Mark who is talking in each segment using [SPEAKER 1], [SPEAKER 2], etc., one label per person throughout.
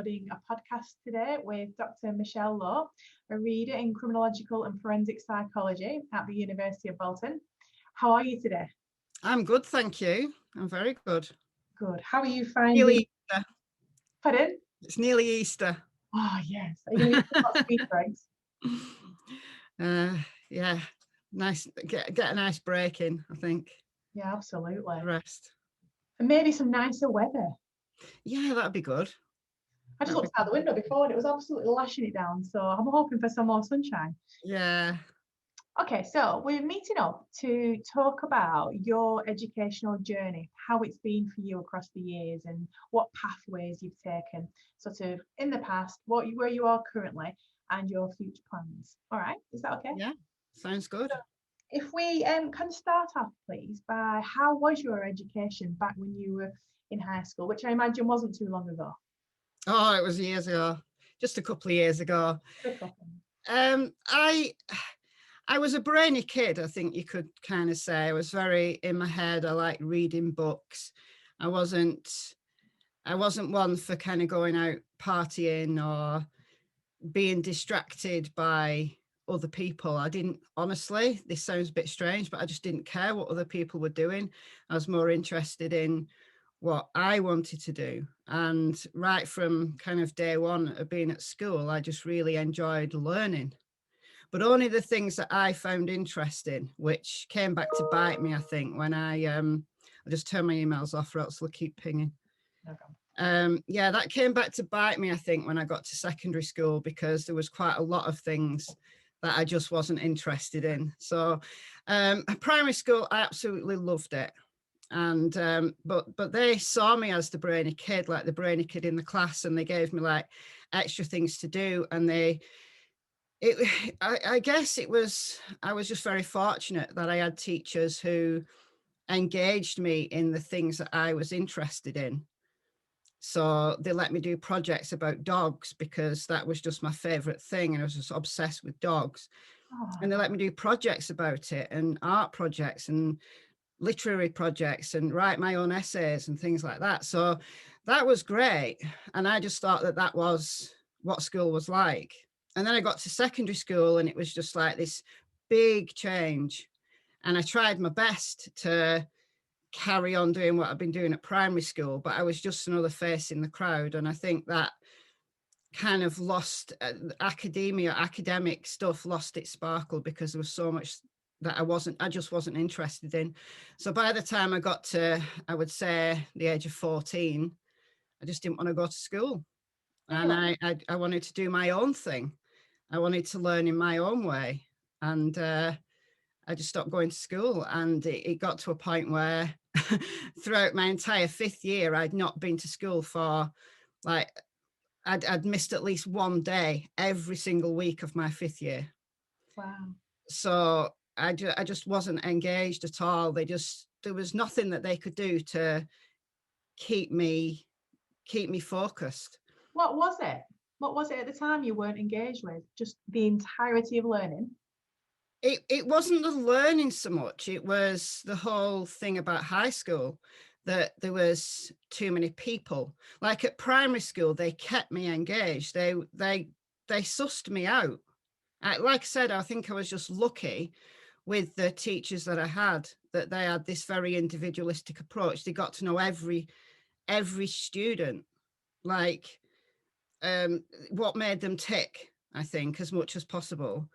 [SPEAKER 1] recording a podcast today with Dr. Michelle Lowe, a reader in Criminological and Forensic Psychology at the University of Bolton. How are you today?
[SPEAKER 2] I'm good, thank you. I'm very good.
[SPEAKER 1] Good. How are you finding?
[SPEAKER 2] Nearly Easter.
[SPEAKER 1] Pardon?
[SPEAKER 2] It's nearly Easter.
[SPEAKER 1] Oh, yes. Are you going to be lots of Easter eggs?
[SPEAKER 2] Yeah, nice. Get a nice break in, I think.
[SPEAKER 1] Yeah, absolutely.
[SPEAKER 2] Rest.
[SPEAKER 1] And maybe some nicer weather.
[SPEAKER 2] Yeah, that'd be good.
[SPEAKER 1] I just looked out the window before and it was absolutely lashing it down. So I'm hoping for some more sunshine.
[SPEAKER 2] Yeah.
[SPEAKER 1] Okay, so we're meeting up to talk about your educational journey, how it's been for you across the years and what pathways you've taken, sort of in the past, where you are currently and your future plans. All right, is that okay?
[SPEAKER 2] Yeah, sounds good.
[SPEAKER 1] So if we can start off, please, by how was your education back when you were in high school, which I imagine wasn't too long ago?
[SPEAKER 2] Oh, it was years ago, just a couple of years ago. I was a brainy kid, I think you could kind of say. I was very in my head. I liked reading books. I wasn't one for kind of going out partying or being distracted by other people. I didn't, honestly, this sounds a bit strange, but I just didn't care what other people were doing. I was more interested in what I wanted to do. And right from kind of day one of being at school, I just really enjoyed learning. But only the things that I found interesting, which came back to bite me, I think, when I'll just turn my emails off or else they'll keep pinging. Okay. Yeah, that came back to bite me, I think, when I got to secondary school, because there was quite a lot of things that I just wasn't interested in. So primary school, I absolutely loved it. And but they saw me as the brainy kid, like the brainy kid in the class, and they gave me like extra things to do. And I guess I was just very fortunate that I had teachers who engaged me in the things that I was interested in. So they let me do projects about dogs because that was just my favorite thing. And I was just obsessed with dogs. Oh. And they let me do projects about it, and art projects and literary projects, and write my own essays and things like that. So that was great. And I just thought that was what school was like. And then I got to secondary school and it was just like this big change. And I tried my best to carry on doing what I've been doing at primary school, but I was just another face in the crowd. And I think that kind of lost academic stuff lost its sparkle because there was so much that I just wasn't interested in. So by the time I got to, I would say, the age of 14, I just didn't want to go to school. And I wanted to do my own thing. I wanted to learn in my own way. And I just stopped going to school. And it got to a point where throughout my entire fifth year, I'd not been to school for like, I'd missed at least one day every single week of my fifth year.
[SPEAKER 1] Wow.
[SPEAKER 2] So I just wasn't engaged at all. There was nothing that they could do to keep me focused.
[SPEAKER 1] What was it? What was it at the time you weren't engaged with? Just the entirety of learning?
[SPEAKER 2] It wasn't the learning so much. It was the whole thing about high school, that there was too many people. Like at primary school, they kept me engaged. They sussed me out. Like I said, I think I was just lucky with the teachers that I had, that they had this very individualistic approach. They got to know every student, like what made them tick, I think, as much as possible.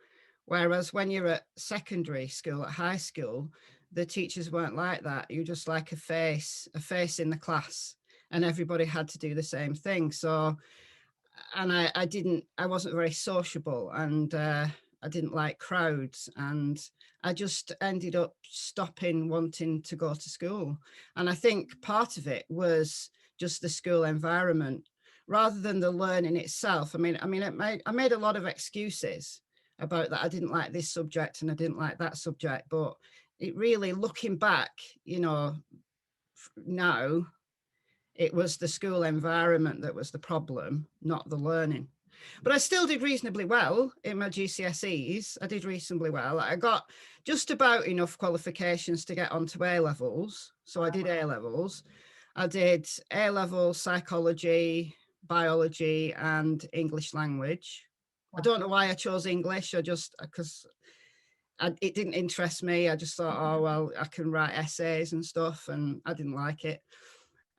[SPEAKER 2] Whereas when you're at secondary school, at high school, the teachers weren't like that. You're just like a face in the class, and everybody had to do the same thing. So, and I wasn't very sociable, and I didn't like crowds, and I just ended up stopping wanting to go to school. And I think part of it was just the school environment rather than the learning itself. I mean, I made a lot of excuses about that. I didn't like this subject and I didn't like that subject, but it really, looking back, now, it was the school environment that was the problem, not the learning. But I still did reasonably well in my GCSEs. I did reasonably well. I got just about enough qualifications to get onto A-levels. So I did A-levels. I did A-level psychology, biology and English language. I don't know why I chose English. I just, because it didn't interest me. I just thought, oh, well, I can write essays and stuff, and I didn't like it.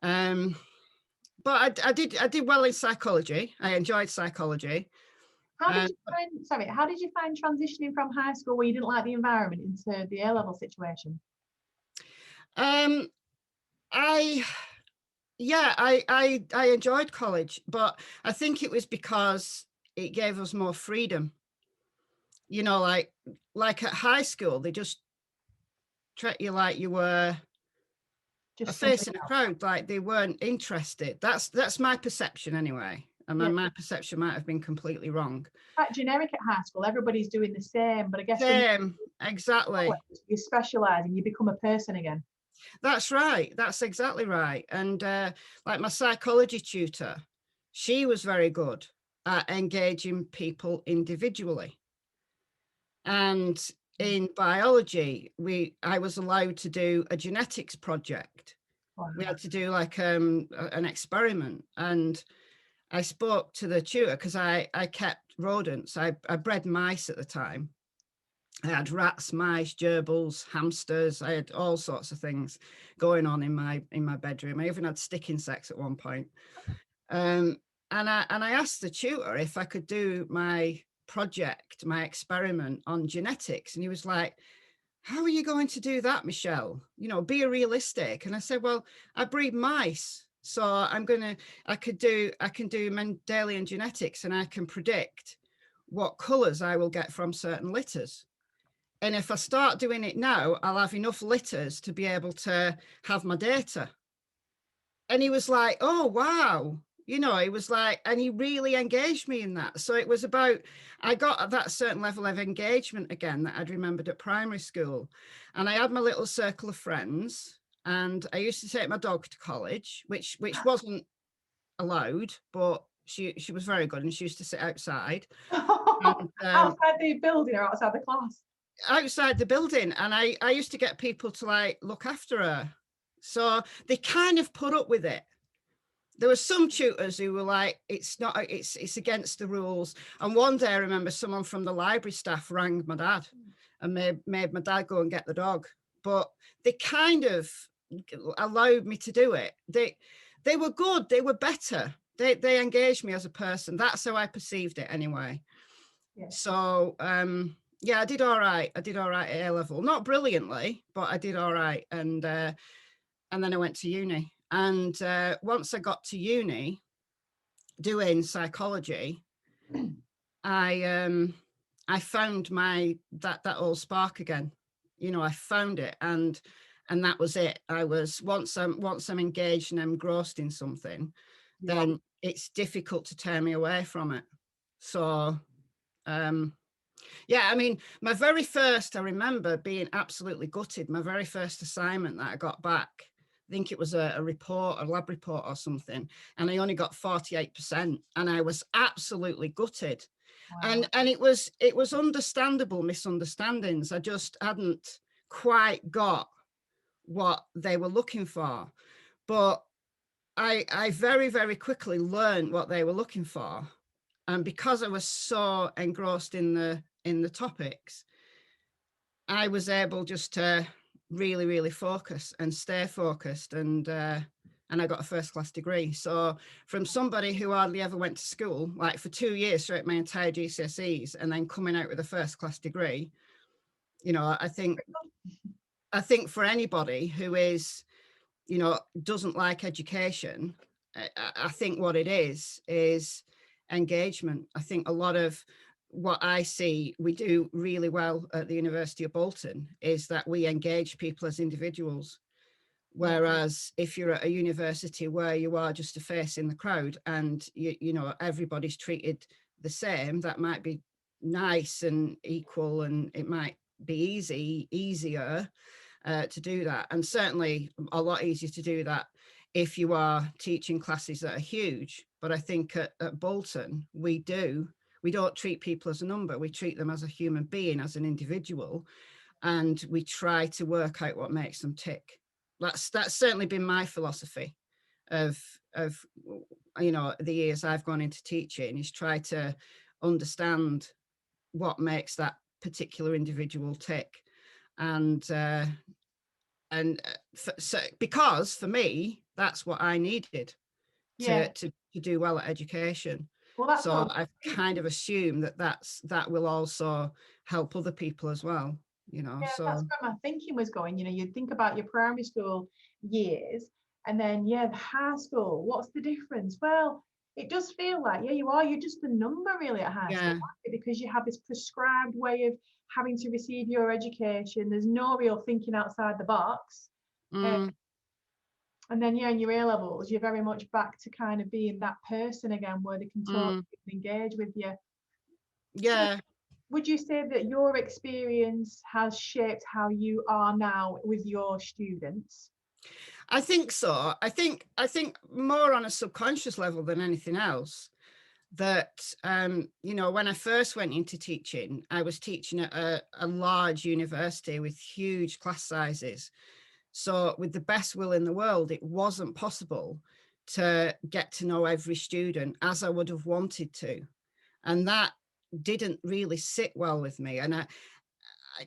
[SPEAKER 2] But I did well in psychology. I enjoyed psychology.
[SPEAKER 1] How did you find transitioning from high school where you didn't like the environment into the A-level situation?
[SPEAKER 2] I enjoyed college, but I think it was because it gave us more freedom. You know, like at high school, they just treat you like you were a face in a crowd, like they weren't interested. That's my perception anyway. And my perception might have been completely wrong.
[SPEAKER 1] Quite generic at high school, everybody's doing the same, but I guess
[SPEAKER 2] exactly.
[SPEAKER 1] You specialise and you become a person again.
[SPEAKER 2] That's right. That's exactly right. And like my psychology tutor, she was very good at engaging people individually. And in biology, I was allowed to do a genetics project. Wow. We had to do like an experiment, and I spoke to the tutor because I kept rodents. I bred mice at the time. I had rats, mice, gerbils, hamsters. I had all sorts of things going on in my bedroom. I even had stick insects at one point. And I asked the tutor if I could do my project, my experiment on genetics, and he was like, "How are you going to do that, Michelle? You know, be realistic." And I said, "Well, I breed mice, so I can do Mendelian genetics, and I can predict what colors I will get from certain litters. And if I start doing it now, I'll have enough litters to be able to have my data." And he was like, "Oh, wow." You know, he was like, and he really engaged me in that. So it was about, I got that certain level of engagement again that I'd remembered at primary school. And I had my little circle of friends, and I used to take my dog to college, which wasn't allowed, but she was very good, and she used to sit outside.
[SPEAKER 1] And, outside the building or outside the class?
[SPEAKER 2] Outside the building. And I used to get people to like look after her. So they kind of put up with it. There were some tutors who were like, it's against the rules. And one day I remember someone from the library staff rang my dad and made my dad go and get the dog. But they kind of allowed me to do it. They were good. They were better. They engaged me as a person. That's how I perceived it anyway. Yeah. So, I did all right. I did all right at A-level. Not brilliantly, but I did all right. And then I went to uni. And once I got to uni doing psychology, I found that old spark again. You know, I found it, and that was it. I was once I'm engaged and I'm engrossed in something, then it's difficult to tear me away from it. So I mean, I remember being absolutely gutted. My very first assignment that I got back, I think it was a lab report or something, and I only got 48%, and I was absolutely gutted. Wow. And it was understandable misunderstandings. I just hadn't quite got what they were looking for, but I very, very quickly learned what they were looking for, and because I was so engrossed in the topics, I was able just to really, really focus and stay focused, and I got a first-class degree. So from somebody who hardly ever went to school, like for 2 years throughout my entire GCSEs, and then coming out with a first-class degree, you know, I think for anybody who is, you know, doesn't like education, I think what it is engagement. I think a lot of what I see we do really well at the University of Bolton is that we engage people as individuals. Whereas if you're at a university where you are just a face in the crowd and you know everybody's treated the same, that might be nice and equal, and it might be easier to do that, and certainly a lot easier to do that if you are teaching classes that are huge. But I think at Bolton we don't treat people as a number. We treat them as a human being, as an individual, and we try to work out what makes them tick. That's certainly been my philosophy of the years I've gone into teaching is try to understand what makes that particular individual tick. And because for me, that's what I needed
[SPEAKER 1] Yeah.
[SPEAKER 2] to do well at education.
[SPEAKER 1] Well, that's
[SPEAKER 2] So
[SPEAKER 1] what
[SPEAKER 2] I kind of assume that will also help other people as well,
[SPEAKER 1] that's
[SPEAKER 2] so.
[SPEAKER 1] where my thinking was going. You'd think about your primary school years, and then the high school. What's the difference? Well, it does feel like you're just a number really at high school,
[SPEAKER 2] Yeah.
[SPEAKER 1] aren't you? Because you have this prescribed way of having to receive your education. There's no real thinking outside the box.
[SPEAKER 2] Mm.
[SPEAKER 1] And then in your A levels, you're very much back to kind of being that person again, where they can talk and engage with you.
[SPEAKER 2] Yeah.
[SPEAKER 1] So would you say that your experience has shaped how you are now with your students?
[SPEAKER 2] I think so. I think more on a subconscious level than anything else. That when I first went into teaching, I was teaching at a large university with huge class sizes. So with the best will in the world, it wasn't possible to get to know every student as I would have wanted to. And that didn't really sit well with me. And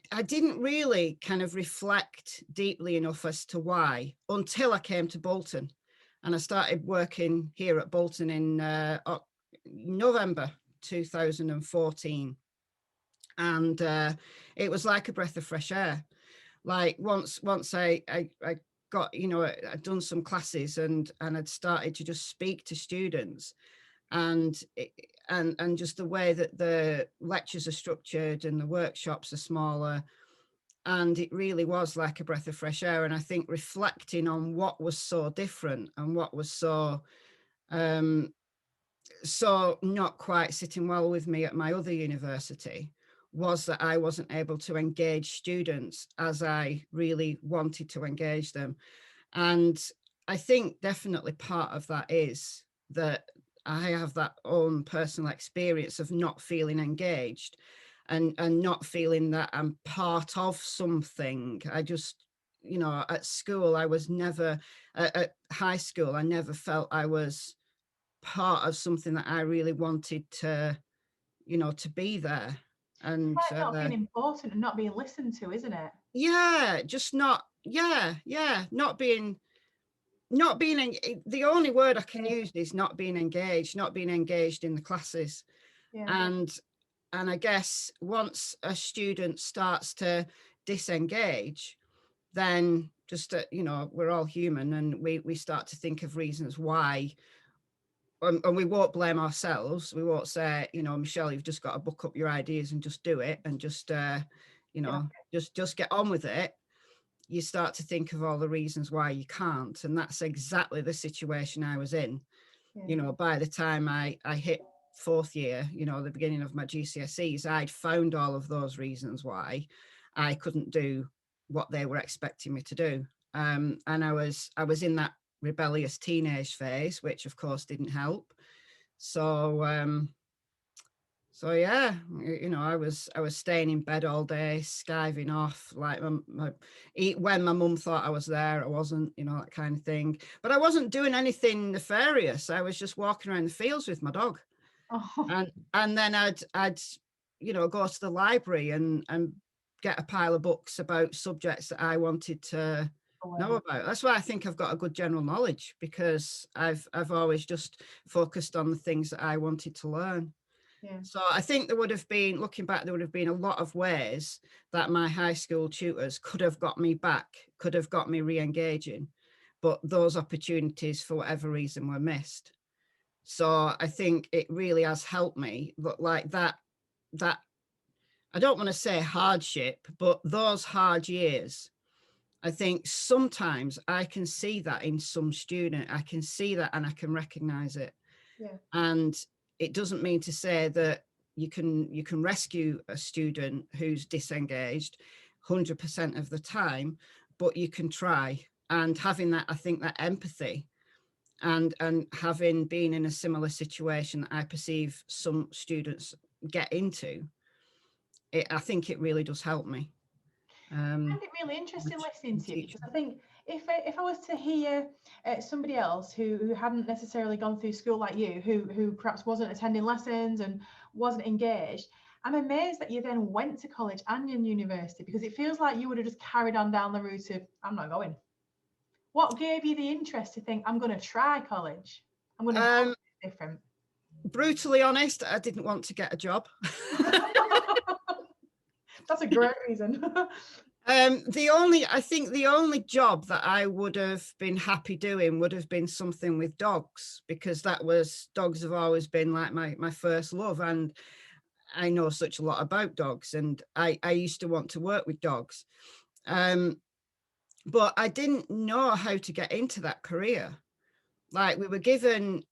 [SPEAKER 2] I didn't really kind of reflect deeply enough as to why until I came to Bolton. And I started working here at Bolton in November 2014. And it was like a breath of fresh air. Like once I got, I'd done some classes and I'd started to just speak to students, and just the way that the lectures are structured and the workshops are smaller, and it really was like a breath of fresh air. And I think reflecting on what was so different and what was so not quite sitting well with me at my other university was that I wasn't able to engage students as I really wanted to engage them. And I think definitely part of that is that I have that own personal experience of not feeling engaged and not feeling that I'm part of something. I just, at school, I was never, at high school, I never felt I was part of something that I really wanted to, to be there. And
[SPEAKER 1] It's like not being important and not being listened to, isn't it?
[SPEAKER 2] just not, not being, the only word I can use is not being engaged in the classes.
[SPEAKER 1] Yeah.
[SPEAKER 2] And I guess once a student starts to disengage, then just, we're all human, and we start to think of reasons why. And we won't blame ourselves. We won't say, Michelle, you've just got to book up your ideas and just do it and just, just get on with it. You start to think of all the reasons why you can't. And that's exactly the situation I was in.
[SPEAKER 1] Yeah.
[SPEAKER 2] By the time I hit fourth year, the beginning of my GCSEs, I'd found all of those reasons why I couldn't do what they were expecting me to do. And I was in that rebellious teenage phase, which of course didn't help. So yeah, I was staying in bed all day, skiving off, like when my mum thought I was there, I wasn't, that kind of thing. But I wasn't doing anything nefarious. I was just walking around the fields with my dog.
[SPEAKER 1] Oh.
[SPEAKER 2] And then I'd go to the library and get a pile of books about subjects that I wanted to know about. That's why I think I've got a good general knowledge, because I've always just focused on the things that I wanted to learn.
[SPEAKER 1] Yeah.
[SPEAKER 2] So I think there would have been, looking back, there would have been a lot of ways that my high school tutors could have got me back, could have got me re-engaging, but those opportunities, for whatever reason, were missed. So I think it really has helped me. But like that, I don't want to say hardship, but those hard years, I think sometimes I can see that in some student. I can see that and I can recognize it.
[SPEAKER 1] Yeah.
[SPEAKER 2] And it doesn't mean to say that you can rescue a student who's disengaged 100% of the time, but you can try. And having that, I think, that empathy and having been in a similar situation that I perceive some students get into, I think it really does help me.
[SPEAKER 1] I find it really interesting listening to you,
[SPEAKER 2] teaching.
[SPEAKER 1] because I think if I was to hear somebody else who hadn't necessarily gone through school like you, who perhaps wasn't attending lessons and wasn't engaged, I'm amazed that you then went to college and in university, because it feels like you would have just carried on down the route of, I'm not going. What gave you the interest to think, I'm going to try college? I'm going to do something different.
[SPEAKER 2] Brutally honest, I didn't want to get a job.
[SPEAKER 1] That's a great reason.
[SPEAKER 2] I think the only job that I would have been happy doing would have been something with dogs, because dogs have always been like my first love, and I know such a lot about dogs, and I used to want to work with dogs. But I didn't know how to get into that career. Like we were given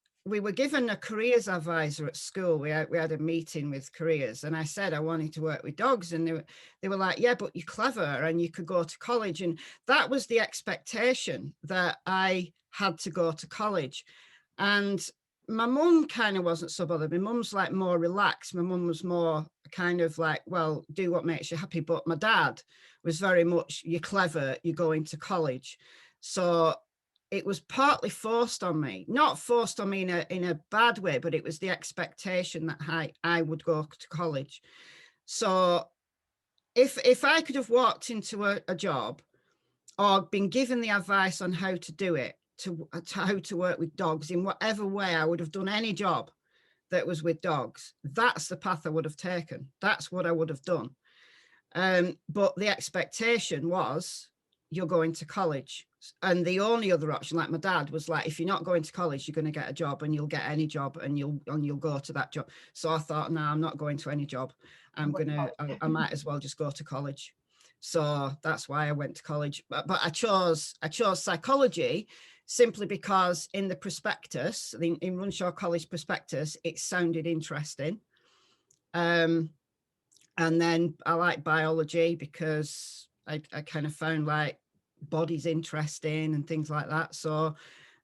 [SPEAKER 2] a careers advisor at school. We had a meeting with careers, and I said I wanted to work with dogs, and they were like, yeah, but you're clever and you could go to college. And that was the expectation, that I had to go to college. And my mum kind of wasn't so bothered. My mum's like more relaxed. My mum was more kind of like, well, do what makes you happy. But my dad was very much, you're clever, you're going to college. So it was partly forced on me, not forced on me in a bad way, but it was the expectation that I would go to college. So if I could have walked into a job or been given the advice on how to do it, to how to work with dogs in whatever way, I would have done any job that was with dogs. That's the path I would have taken. That's what I would have done. But the expectation was, you're going to college. And the only other option, like my dad, was like, if you're not going to college, you're going to get a job, and you'll get any job, and you'll go to that job. So I thought, no, I'm not going to any job. I might as well just go to college. So that's why I went to college. But I chose psychology simply because in the prospectus, in Runshaw College prospectus, it sounded interesting. And then I like biology because I kind of found like bodies interesting and things like that. So,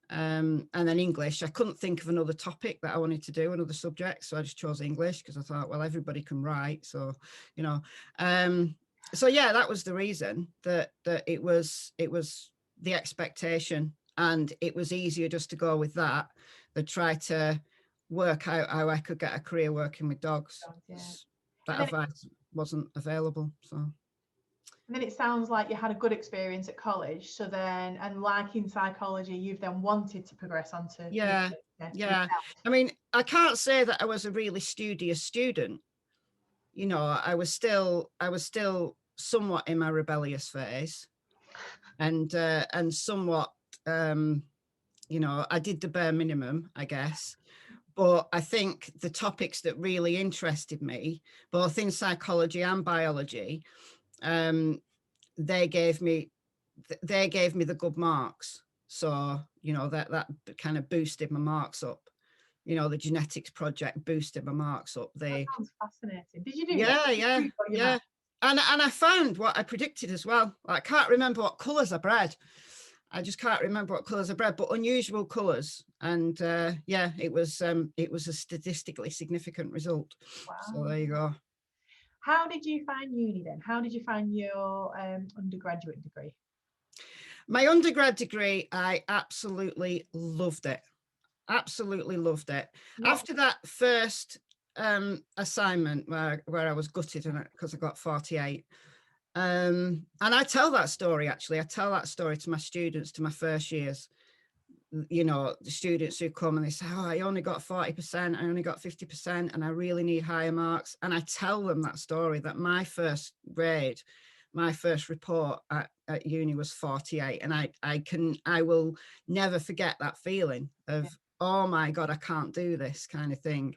[SPEAKER 2] and then English, I couldn't think of another topic that I wanted to do, another subject. So I just chose English because I thought, well, everybody can write. So, so yeah, that was the reason that it was the expectation, and it was easier just to go with that than try to work out how I could get a career working with dogs.
[SPEAKER 1] Yeah.
[SPEAKER 2] That advice wasn't available. So.
[SPEAKER 1] And then it sounds like you had a good experience at college. So then, and like in psychology, you've then wanted to progress onto.
[SPEAKER 2] Yeah. I mean, I can't say that I was a really studious student. I was still somewhat in my rebellious phase, and somewhat, I did the bare minimum, I guess. But I think the topics that really interested me, both in psychology and biology, they gave me the good marks. So, that kind of boosted my marks up. The genetics project boosted my marks up.
[SPEAKER 1] That sounds fascinating. Did you do
[SPEAKER 2] that? Yeah. And I found what I predicted as well. I can't remember what colours I bred. I just can't remember what colours I bred, but unusual colours. And it was a statistically significant result. Wow. So there you go.
[SPEAKER 1] How did you find uni then? How did you find your undergraduate degree?
[SPEAKER 2] My undergrad degree, I absolutely loved it. Absolutely loved it. What? After that first assignment where I was gutted because I got 48. And I tell that story, actually. I tell that story to my students, to my first years. The students who come and they say, oh, I only got 40%, I only got 50%, and I really need higher marks. And I tell them that story, that my first grade, my first report at uni was 48. And I will never forget that feeling of, oh my God, I can't do this kind of thing.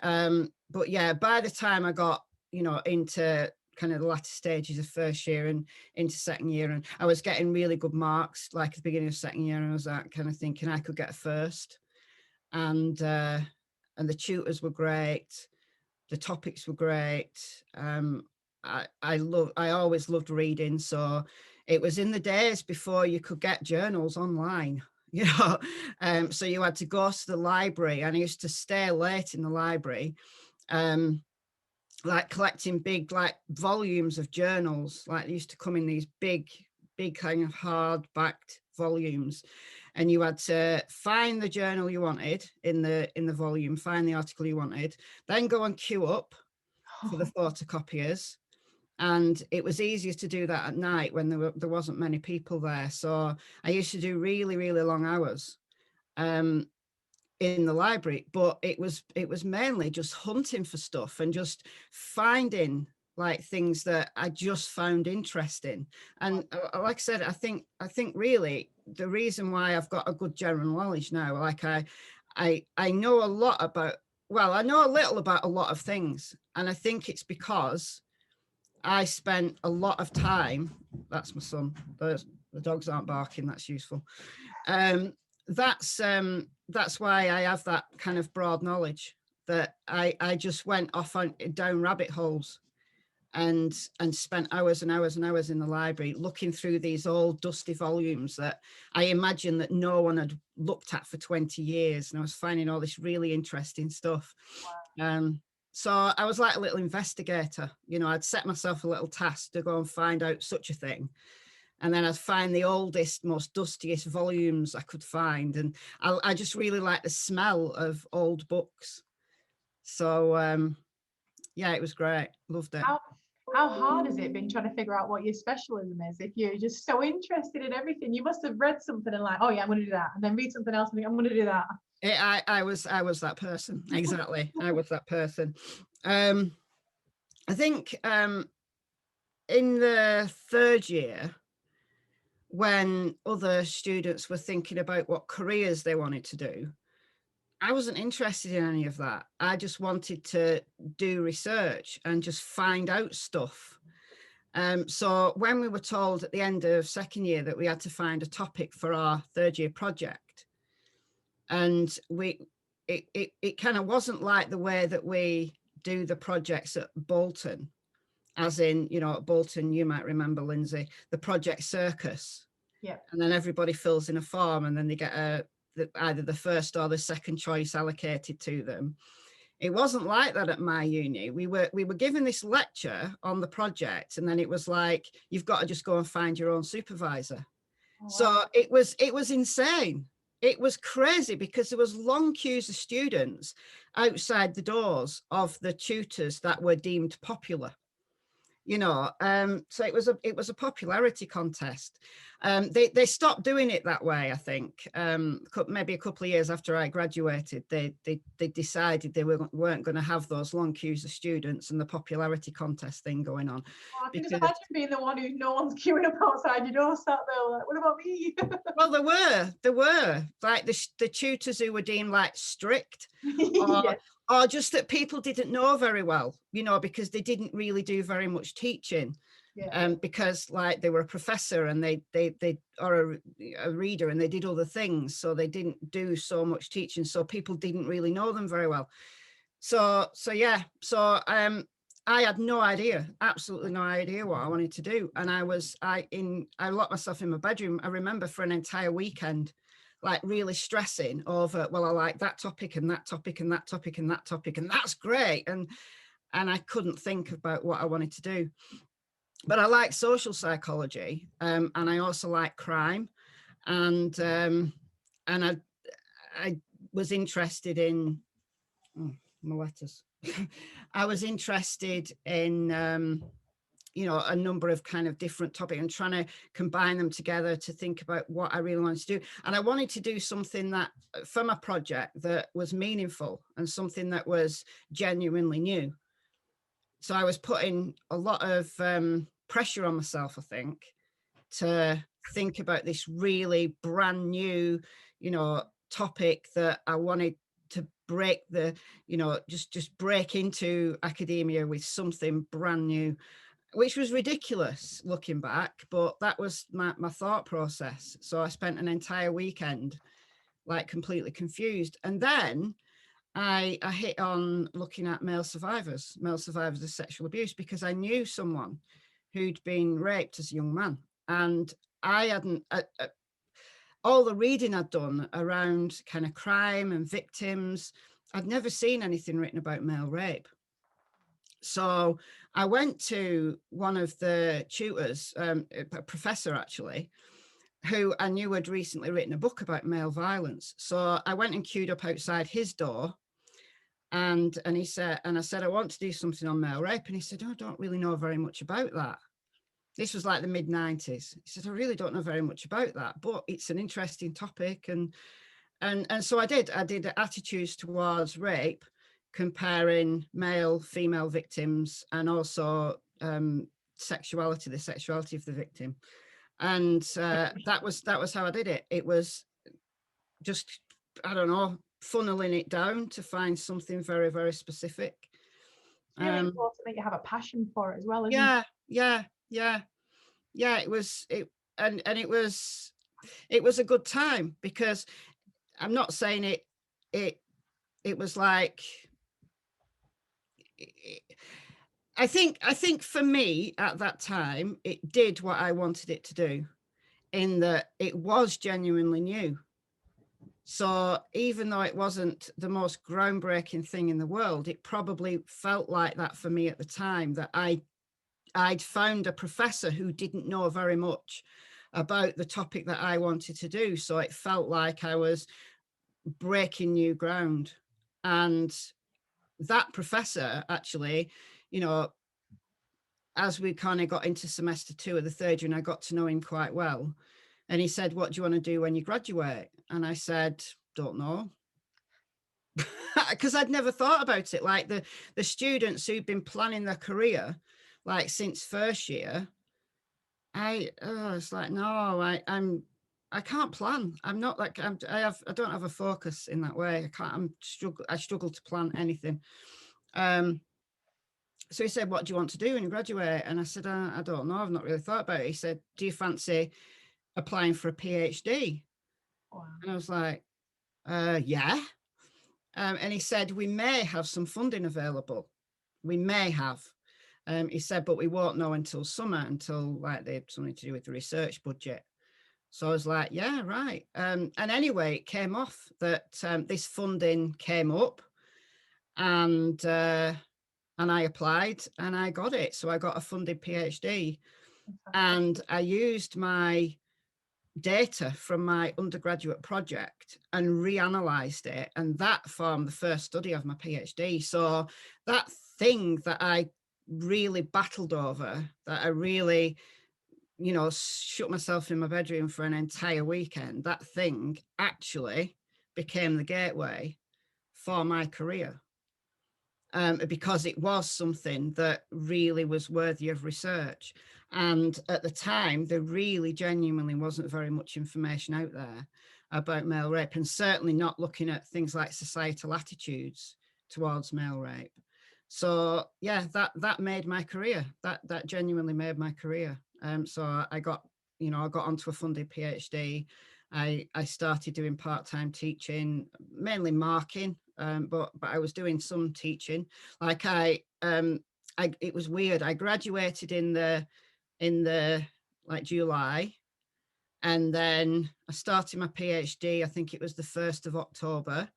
[SPEAKER 2] But yeah, by the time I got, into kind of the latter stages of first year and into second year, and I was getting really good marks, like at the beginning of second year, and I was kind of thinking I could get a first. And the tutors were great, the topics were great. I always loved reading, so it was in the days before you could get journals online. So you had to go to the library, and I used to stay late in the library. like collecting big like volumes of journals. Like they used to come in these big kind of hard backed volumes, and you had to find the journal you wanted in the volume, find the article you wanted, then go and queue up for the photocopiers. And it was easier to do that at night when there wasn't many people there. So I used to do really, really long hours in the library, but it was mainly just hunting for stuff and just finding like things that I just found interesting. And like I said, I think really the reason why I've got a good general knowledge now, like I know a lot about, well, I know a little about a lot of things, and I think it's because I spent a lot of time. That's my son. The dogs aren't barking. That's useful. That's why I have that kind of broad knowledge, that I just went off down rabbit holes and spent hours and hours and hours in the library looking through these old dusty volumes that I imagine that no one had looked at for 20 years. And I was finding all this really interesting stuff. Wow. So I was like a little investigator. You know, I'd set myself a little task to go and find out such a thing. And then I'd find the oldest, most dustiest volumes I could find. And I just really like the smell of old books. So, yeah, it was great. Loved it.
[SPEAKER 1] How hard has it been trying to figure out what your specialism is? If you're just so interested in everything, you must have read something and like, oh yeah, I'm going to do that. And then read something else and think, I'm going to do that.
[SPEAKER 2] I was that person. Exactly. I was that person. I think in the third year, when other students were thinking about what careers they wanted to do, I wasn't interested in any of that. I just wanted to do research and just find out stuff. So when we were told at the end of second year that we had to find a topic for our third year project, and it kind of wasn't like the way that we do the projects at Bolton, as in, you know, at Bolton, you might remember, Lyndsey, the project circus.
[SPEAKER 1] Yeah.
[SPEAKER 2] And then everybody fills in a form and then they get either the first or the second choice allocated to them. It wasn't like that at my uni. We were given this lecture on the project, and then it was like, you've got to just go and find your own supervisor. Oh, wow. So it was insane. It was crazy because there was long queues of students outside the doors of the tutors that were deemed popular. You know, so it was a popularity contest. They stopped doing it that way, I think. Maybe a couple of years after I graduated, they decided they weren't going to have those long queues of students and the popularity contest thing going on.
[SPEAKER 1] Oh, I can just imagine being the one who no one's queuing up outside your door, sat there like, what about me?
[SPEAKER 2] Well, there were like the tutors who were deemed like strict, or, or just that people didn't know very well, you know, because they didn't really do very much teaching. Yeah. Because like they were a professor and they or a reader and they did other things, so they didn't do so much teaching, so people didn't really know them very well. So I had no idea, absolutely no idea what I wanted to do, and I locked myself in my bedroom. I remember for an entire weekend, like really stressing over, well, I like that topic and that topic and that topic and that topic, and that's great, and I couldn't think about what I wanted to do. But I like social psychology, and I also like crime, and I was interested in my letters. I was interested in you know, a number of kind of different topics and trying to combine them together to think about what I really wanted to do. And I wanted to do something that for my project that was meaningful and something that was genuinely new. So I was putting a lot of pressure on myself, I think, to think about this really brand new, you know, topic that I wanted to break the, you know, just break into academia with something brand new, which was ridiculous looking back, but that was my thought process. So I spent an entire weekend like completely confused. And then I hit on looking at male survivors of sexual abuse, because I knew someone who'd been raped as a young man. And I hadn't, all the reading I'd done around kind of crime and victims, I'd never seen anything written about male rape. So I went to one of the tutors, a professor actually, who I knew had recently written a book about male violence. So I went and queued up outside his door, and he said, and I said, I want to do something on male rape. And he said, oh, I don't really know very much about that. This was like the mid-90s. He said, I really don't know very much about that, but it's an interesting topic. And so I did attitudes towards rape, comparing male, female victims, and also the sexuality of the victim. And that was how I did it. It was just, I don't know, funneling it down to find something very, very specific.
[SPEAKER 1] It's really important that you have a passion for it as well, isn't
[SPEAKER 2] Yeah,
[SPEAKER 1] it?
[SPEAKER 2] yeah. It was it was a good time, because I'm not saying it was like, I think for me at that time, it did what I wanted it to do, in that it was genuinely new. So even though it wasn't the most groundbreaking thing in the world, it probably felt like that for me at the time, that I'd found a professor who didn't know very much about the topic that I wanted to do. So it felt like I was breaking new ground. And that professor actually, you know, as we kind of got into semester 2 of the third year, and I got to know him quite well, and he said, what do you want to do when you graduate? And I said, don't know. Because I'd never thought about it. Like the students who've been planning their career, like since first year, it's like, no, I can't plan. I'm not like, I don't have a focus in that way. I struggle to plan anything. So he said, what do you want to do when you graduate? And I said, I don't know. I've not really thought about it. He said, do you fancy applying for a PhD?
[SPEAKER 1] Wow.
[SPEAKER 2] And I was like, yeah. And he said, we may have some funding available. We may have. He said, but we won't know until summer, until like they have something to do with the research budget. So I was like, yeah, right. And anyway, it came off that this funding came up, and I applied and I got it. So I got a funded PhD. And I used my data from my undergraduate project and reanalyzed it. And that formed the first study of my PhD. So that thing that I really battled over, that I really, shut myself in my bedroom for an entire weekend, that thing actually became the gateway for my career. Because it was something that really was worthy of research. And at the time, there really genuinely wasn't very much information out there about male rape, and certainly not looking at things like societal attitudes towards male rape. So yeah, that made my career. That genuinely made my career. So I got onto a funded PhD. I started doing part-time teaching, mainly marking, but I was doing some teaching. Like it was weird. I graduated in the like July, and then I started my PhD. I think it was the 1st of October,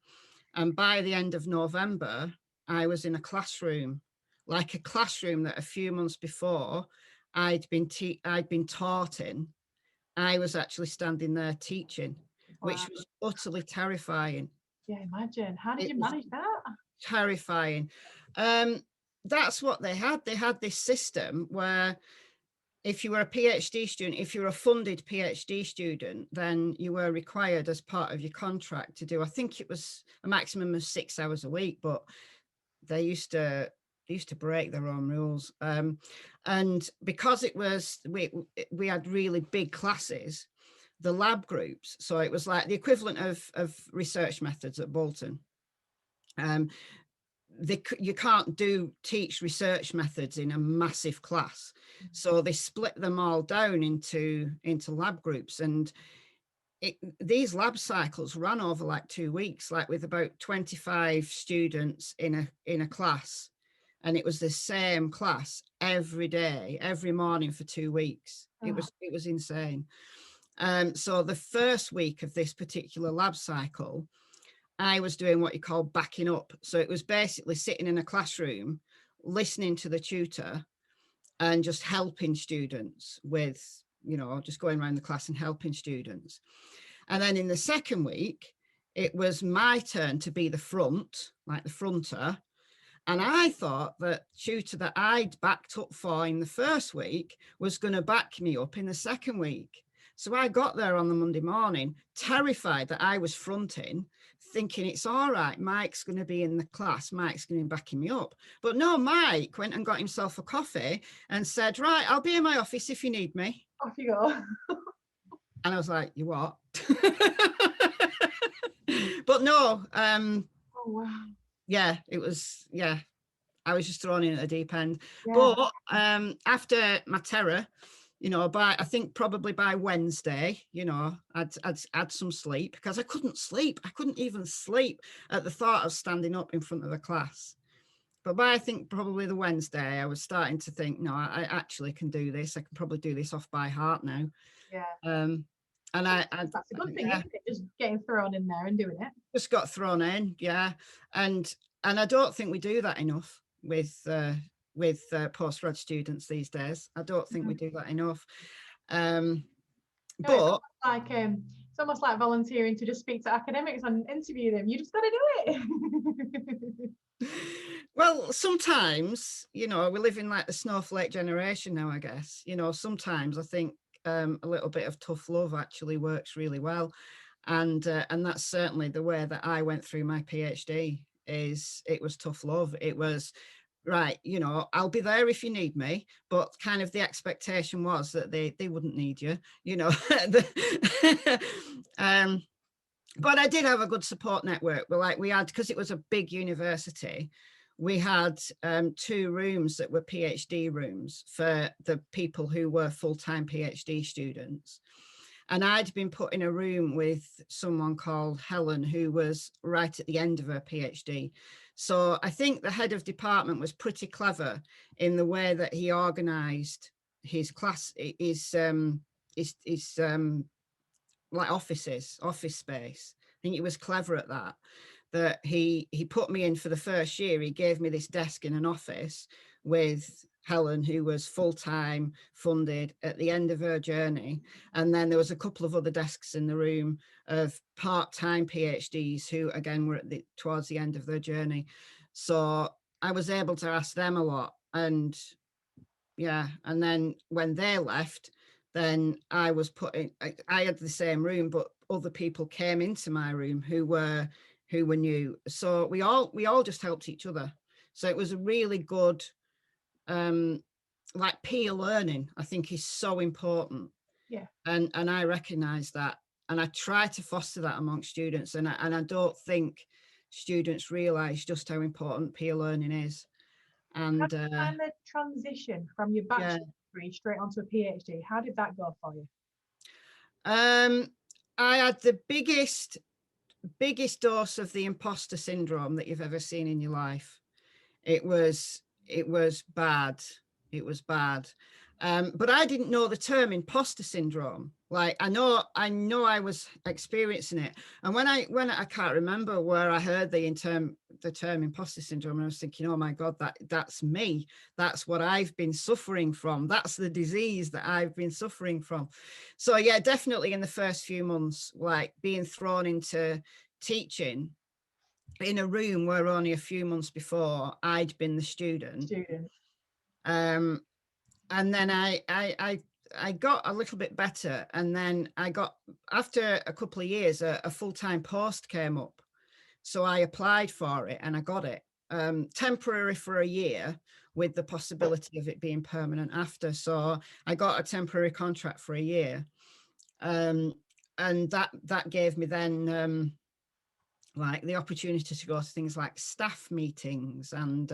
[SPEAKER 2] and by the end of November, I was in a classroom, like a classroom that a few months before I'd been taught in. I was actually standing there teaching, which was utterly terrifying.
[SPEAKER 1] Yeah, imagine. How did you manage that?
[SPEAKER 2] Terrifying. That's what they had. They had this system where if you were a PhD student, if you were a funded PhD student, then you were required as part of your contract to do, I think it was a maximum of 6 hours a week, but they used to break their own rules. And because it was, we had really big classes, the lab groups, so it was like the equivalent of research methods at Bolton. You can't teach research methods in a massive class. So they split them all down into lab groups, and these lab cycles ran over like 2 weeks, like with about 25 students in a class. And it was the same class every day, every morning for 2 weeks. It was insane. So the first week of this particular lab cycle, I was doing what you call backing up. So it was basically sitting in a classroom listening to the tutor and just helping students with, just going around the class and helping students. And then in the second week, it was my turn to be the front, like the fronter. And I thought that tutor that I'd backed up for in the first week was going to back me up in the second week. So I got there on the Monday morning, terrified that I was fronting, thinking it's all right, Mike's going to be in the class, Mike's going to be backing me up. But no, Mike went and got himself a coffee and said, right, I'll be in my office if you need me.
[SPEAKER 1] Off you go.
[SPEAKER 2] And I was like, you what? But no,
[SPEAKER 1] Oh, wow.
[SPEAKER 2] yeah, it was, yeah, I was just thrown in at the deep end.
[SPEAKER 1] Yeah.
[SPEAKER 2] But after my terror, I think probably by Wednesday, I'd had some sleep, because I couldn't sleep. I couldn't even sleep at the thought of standing up in front of the class. But by I think probably the Wednesday, I was starting to think, no, I actually can do this. I can probably do this off by heart now.
[SPEAKER 1] Yeah.
[SPEAKER 2] And
[SPEAKER 1] that's a good thing, isn't it? Just getting thrown in there and doing it.
[SPEAKER 2] Just got thrown in, yeah. And I don't think we do that enough with postgrad students these days. I don't think we do that enough. But
[SPEAKER 1] it's almost like volunteering to just speak to academics and interview them. You just got to do it.
[SPEAKER 2] Well, sometimes, we live in like the snowflake generation now, I guess. Sometimes I think a little bit of tough love actually works really well. And that's certainly the way that I went through my PhD. It was tough love. It was, right, I'll be there if you need me, but kind of the expectation was that they wouldn't need you, But I did have a good support network. We had, because it was a big university, we had 2 rooms that were PhD rooms for the people who were full-time PhD students. And I'd been put in a room with someone called Helen, who was right at the end of her PhD. So I think the head of department was pretty clever in the way that he organised his class, his like office space. I think he was clever at that he put me in for the first year. He gave me this desk in an office with Helen, who was full-time funded at the end of her journey. And then there was a couple of other desks in the room of part-time PhDs who again were towards the end of their journey. So I was able to ask them a lot. And yeah, and then when they left, then I was I had the same room, but other people came into my room who were new. So we all just helped each other. So it was a really good, like peer learning, I think is so important.
[SPEAKER 1] Yeah.
[SPEAKER 2] And I recognize that. And I try to foster that among students. And I don't think students realize just how important peer learning is. And
[SPEAKER 1] how did you find the transition from your bachelor's degree straight onto a PhD? How did that go for you?
[SPEAKER 2] I had the biggest dose of the imposter syndrome that you've ever seen in your life. It was bad. It was bad. But I didn't know the term imposter syndrome. Like I know I was experiencing it. And when I can't remember where I heard the term imposter syndrome, and I was thinking, oh my God, that's me. That's what I've been suffering from. That's the disease that I've been suffering from. So yeah, definitely in the first few months, like being thrown into teaching in a room where only a few months before I'd been the student. And then I got a little bit better, and then I got, after a couple of years, a full-time post came up. So I applied for it and I got it, temporary for a year with the possibility of it being permanent after. So I got a temporary contract for a year. And that gave me then like the opportunity to go to things like staff meetings and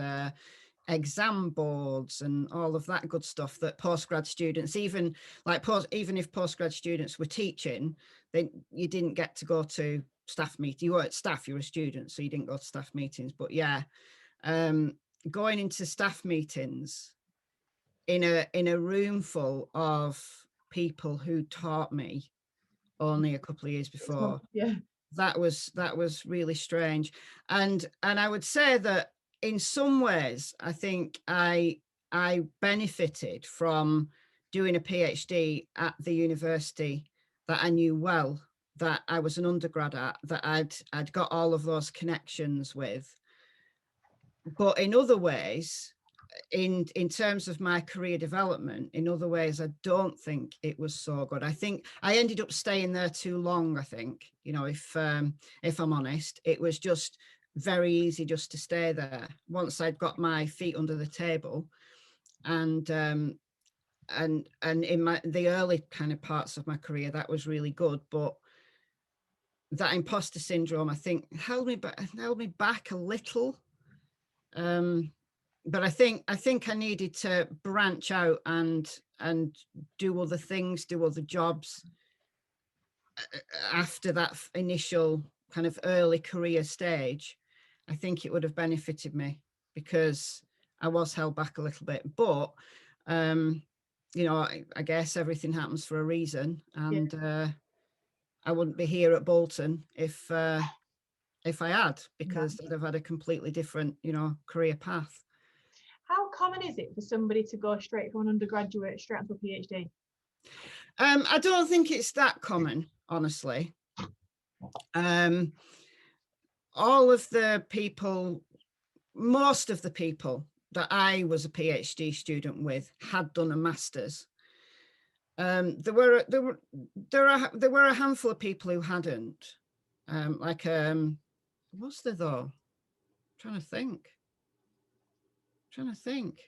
[SPEAKER 2] exam boards and all of that good stuff that postgrad students, even if postgrad students were teaching, then you didn't get to go to staff meetings. You weren't staff, you were a student, so you didn't go to staff meetings. But yeah, going into staff meetings in a room full of people who taught me only a couple of years before,
[SPEAKER 1] yeah,
[SPEAKER 2] that was really strange. And I would say that in some ways, I think I benefited from doing a PhD at the university that I knew well, that I was an undergrad at, that I'd got all of those connections with. But in other ways, in terms of my career development, in other ways, I don't think it was so good. I think I ended up staying there too long. I think, if I'm honest, it was just very easy just to stay there once I'd got my feet under the table, and in the early kind of parts of my career, that was really good. But that imposter syndrome, I think, held me back a little. But I think I needed to branch out and do other things, do other jobs after that initial kind of early career stage. I think it would have benefited me because I was held back a little bit. But I guess everything happens for a reason, and I wouldn't be here at Bolton if I had, because I'd have had a completely different, career path.
[SPEAKER 1] How common is it for somebody to go straight from an undergraduate straight into a PhD?
[SPEAKER 2] I don't think it's that common, honestly. All of the people, most of the people that I was a PhD student with had done a master's. There were a handful of people who hadn't. Was there though? I'm trying to think.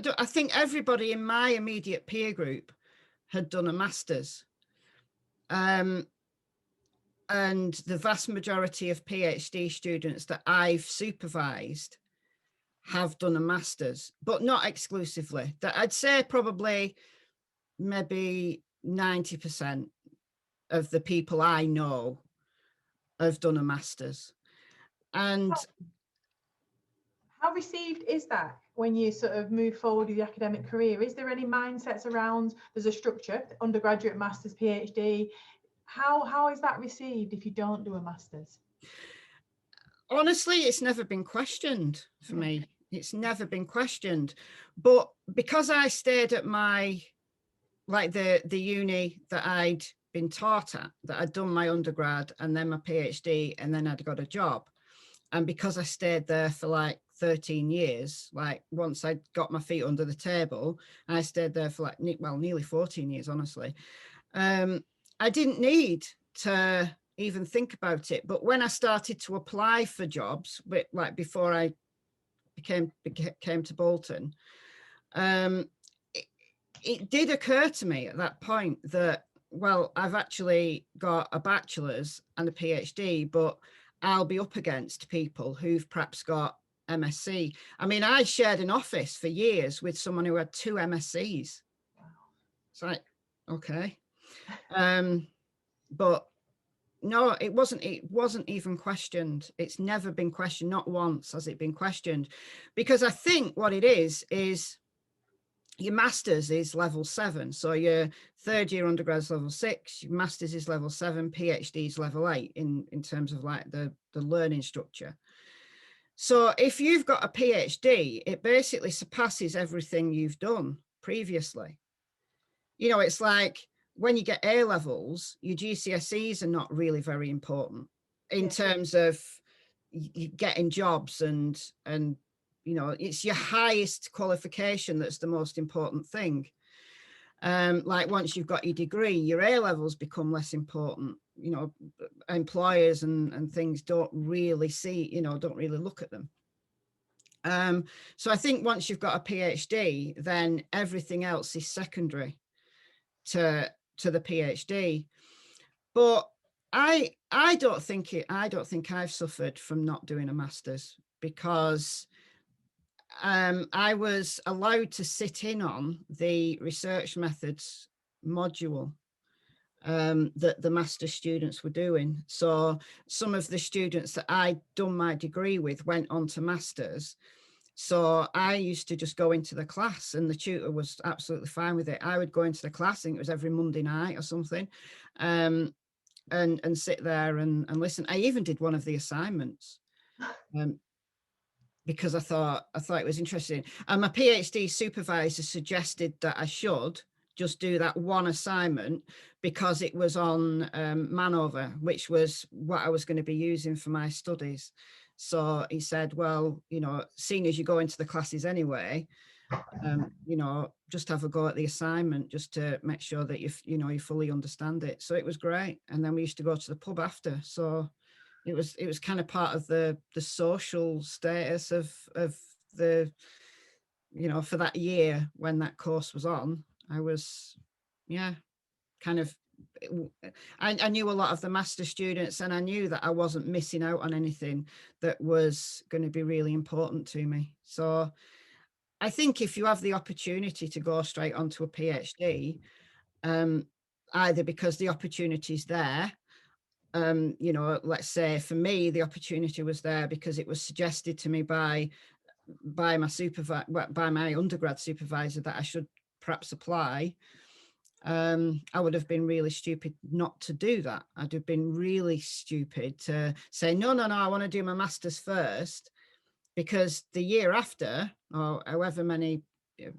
[SPEAKER 2] I think everybody in my immediate peer group had done a master's. And the vast majority of PhD students that I've supervised have done a master's, but not exclusively. That I'd say probably maybe 90% of the people I know have done a master's. And
[SPEAKER 1] how received is that when you sort of move forward with your academic career? Is there any mindsets around, there's a structure, undergraduate, master's, PhD? How is that received if you don't do a master's?
[SPEAKER 2] Honestly, it's never been questioned for me. It's never been questioned. But because I stayed at the uni that I'd been taught at, that I'd done my undergrad and then my PhD, and then I'd got a job. And because I stayed there for 13 years, once I got my feet under the table, I stayed there for nearly 14 years, honestly. I didn't need to even think about it. But when I started to apply for jobs, before I came to Bolton, it did occur to me at that point that, well, I've actually got a bachelor's and a PhD, but I'll be up against people who've perhaps got MSc. I mean, I shared an office for years with someone who had 2 MScs. Wow. It's like, okay. But no, it wasn't even questioned. It's never been questioned. Not once has it been questioned. Because I think what it is your master's is level 7. So your third year undergrad is level 6, your master's is level 7, PhD is level 8 in terms of the learning structure. So if you've got a PhD, it basically surpasses everything you've done previously. It's like when you get A levels, your GCSEs are not really very important in terms of getting jobs and it's your highest qualification that's the most important thing. Once you've got your degree, your A levels become less important. Employers and things don't really don't really look at them. So I think once you've got a PhD, then everything else is secondary to the PhD. But I don't think I've suffered from not doing a master's, because I was allowed to sit in on the research methods module that the master's students were doing. So some of the students that I'd done my degree with went on to masters. So I used to just go into the class, and the tutor was absolutely fine with it. I would go into the class, I think it was every Monday night or something, and sit there and listen. I even did one of the assignments. because I thought it was interesting. And my PhD supervisor suggested that I should just do that one assignment because it was on Manover, which was what I was going to be using for my studies. So he said, well, you know, seeing as you go into the classes anyway, you know, just have a go at the assignment just to make sure that you fully understand it. So it was great. And then we used to go to the pub after. So it was kind of part of the social status of the, you know, for that year when that course was on. I was, yeah, kind of, I knew a lot of the master students, and I knew that I wasn't missing out on anything that was going to be really important to me. So I think if you have the opportunity to go straight onto a PhD, either because the opportunity's there, you know, let's say for me, the opportunity was there because it was suggested to me by my undergrad supervisor that I should perhaps apply. I would have been really stupid not to do that. I'd have been really stupid to say, no, I want to do my master's first, because the year after, or however many,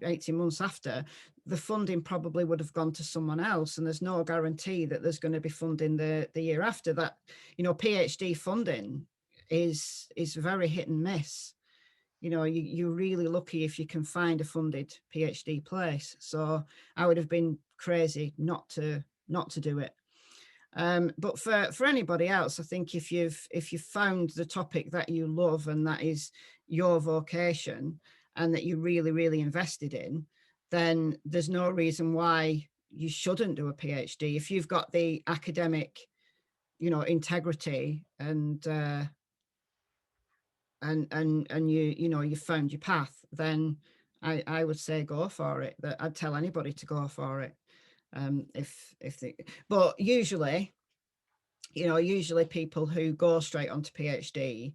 [SPEAKER 2] 18 months after, the funding probably would have gone to someone else, and there's no guarantee that there's going to be funding the year after that. You know, PhD funding is very hit and miss. You know, you're really lucky if you can find a funded PhD place. So I would have been crazy not to do it. But for anybody else, I think if you've found the topic that you love and that is your vocation and that you're really, really invested in, then there's no reason why you shouldn't do a PhD. If you've got the academic, you know, integrity and you found your path, then I would say go for it. That I'd tell anybody to go for it. But usually people who go straight onto PhD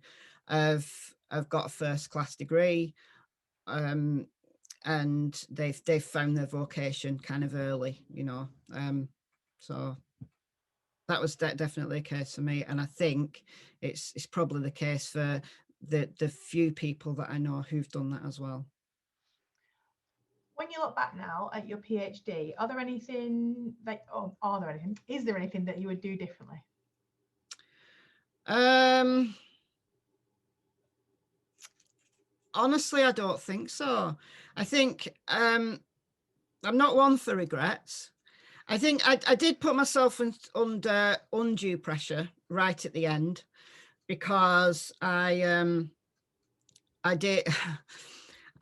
[SPEAKER 2] have got a first class degree, and they've found their vocation kind of early, you know. So that was definitely a case for me, and I think it's probably the case for the few people that I know who've done that as well.
[SPEAKER 1] When you look back now at your PhD, is there anything that you would do differently?
[SPEAKER 2] Honestly, I don't think so. I think I'm not one for regrets. I think I did put myself under undue pressure right at the end, because I did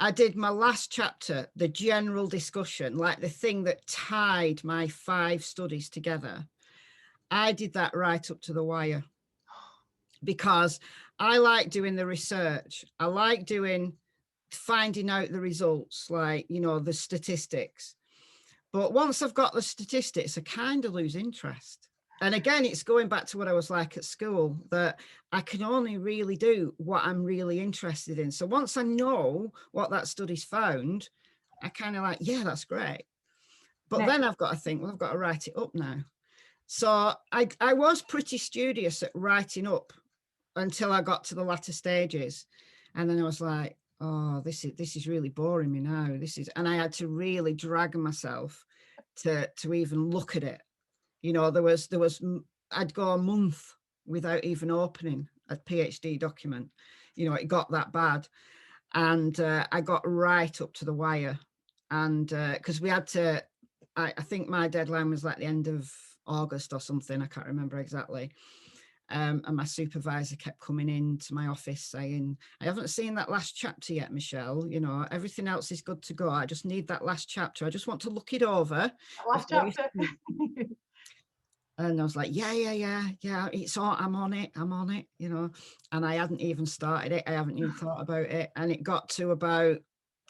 [SPEAKER 2] I did my last chapter, the general discussion, like the thing that tied my 5 studies together. I did that right up to the wire, because I like doing the research. I like finding out the results, like, you know, the statistics. But once I've got the statistics, I kind of lose interest. And again, it's going back to what I was like at school, that I can only really do what I'm really interested in. So once I know what that study's found, I kind of like, yeah, that's great. But then I've got to think, well, I've got to write it up now. So I was pretty studious at writing up until I got to the latter stages. And then I was like, oh, this is really boring me now. And I had to really drag myself to even look at it. You know, there was I'd go a month without even opening a PhD document. You know, it got that bad. And I got right up to the wire. And because we had to, I think my deadline was like the end of August or something. I can't remember exactly. And my supervisor kept coming into my office saying, I haven't seen that last chapter yet, Michelle. You know, everything else is good to go. I just need that last chapter. I just want to look it over.
[SPEAKER 1] Last chapter.
[SPEAKER 2] And I was like, yeah, it's all, I'm on it, you know. And I hadn't even started it. I haven't even thought about it. And it got to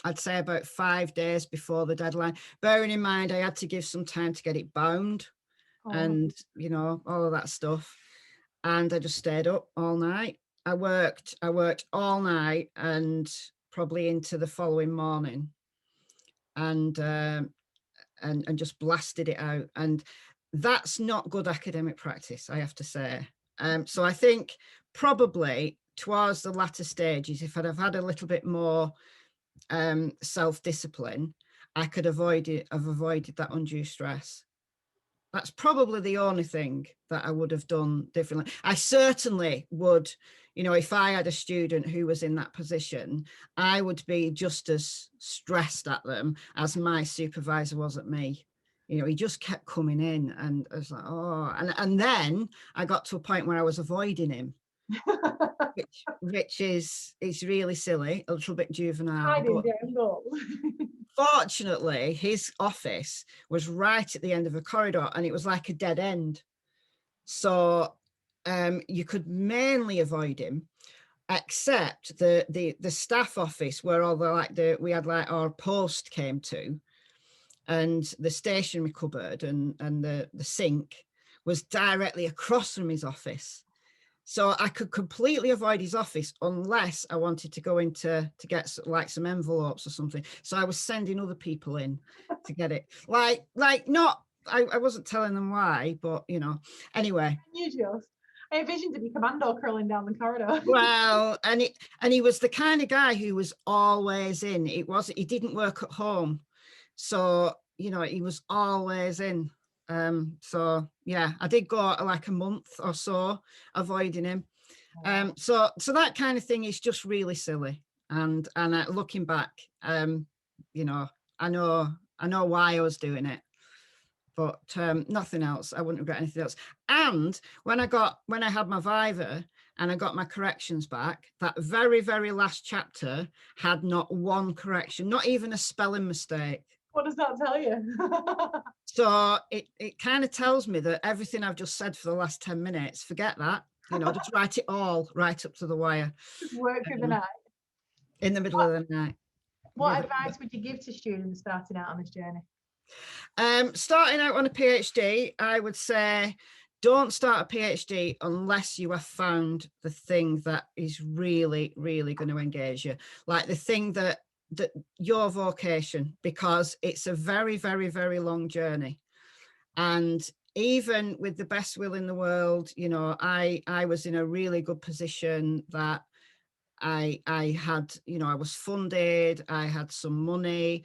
[SPEAKER 2] I'd say about 5 days before the deadline. Bearing in mind, I had to give some time to get it bound and, you know, all of that stuff. And I just stayed up all night. I worked all night and probably into the following morning, and just blasted it out. And that's not good academic practice, I have to say. So I think probably towards the latter stages, if I'd have had a little bit more self-discipline, I could have avoided that undue stress. That's probably the only thing that I would have done differently. I certainly would, if I had a student who was in that position, I would be just as stressed at them as my supervisor was at me. He just kept coming in, and I was like, oh, and then I got to a point where I was avoiding him, which is really silly, a little bit juvenile.
[SPEAKER 1] Hiding
[SPEAKER 2] But
[SPEAKER 1] down goal.
[SPEAKER 2] fortunately, his office was right at the end of a corridor, and it was like a dead end. So you could mainly avoid him, except the staff office where all we had our post came to, and the stationery cupboard and the sink was directly across from his office. So I could completely avoid his office unless I wanted to go in to get some envelopes or something. So I was sending other people in to get it. I wasn't telling them why, but anyway.
[SPEAKER 1] I envisioned to be commando curling down the corridor.
[SPEAKER 2] Well, and he was the kind of guy who was always in. He didn't work at home. So, he was always in. So yeah, I did go like a month or so avoiding him. So that kind of thing is just really silly. And looking back, I know why I was doing it, but nothing else. I wouldn't regret anything else. And when I had my viva and I got my corrections back, that very, very last chapter had not one correction, not even a spelling mistake.
[SPEAKER 1] What does that tell you?
[SPEAKER 2] So it kind of tells me that everything I've just said for the last 10 minutes, forget that, just write it all right up to the wire.
[SPEAKER 1] Just work through the night.
[SPEAKER 2] In the middle of the night.
[SPEAKER 1] What advice would you give to students starting out on this journey?
[SPEAKER 2] Starting out on a PhD, I would say don't start a PhD unless you have found the thing that is really, really going to engage you. Like the thing that your vocation, because it's a very, very, very long journey. And even with the best will in the world, I was in a really good position that I had, I was funded, I had some money,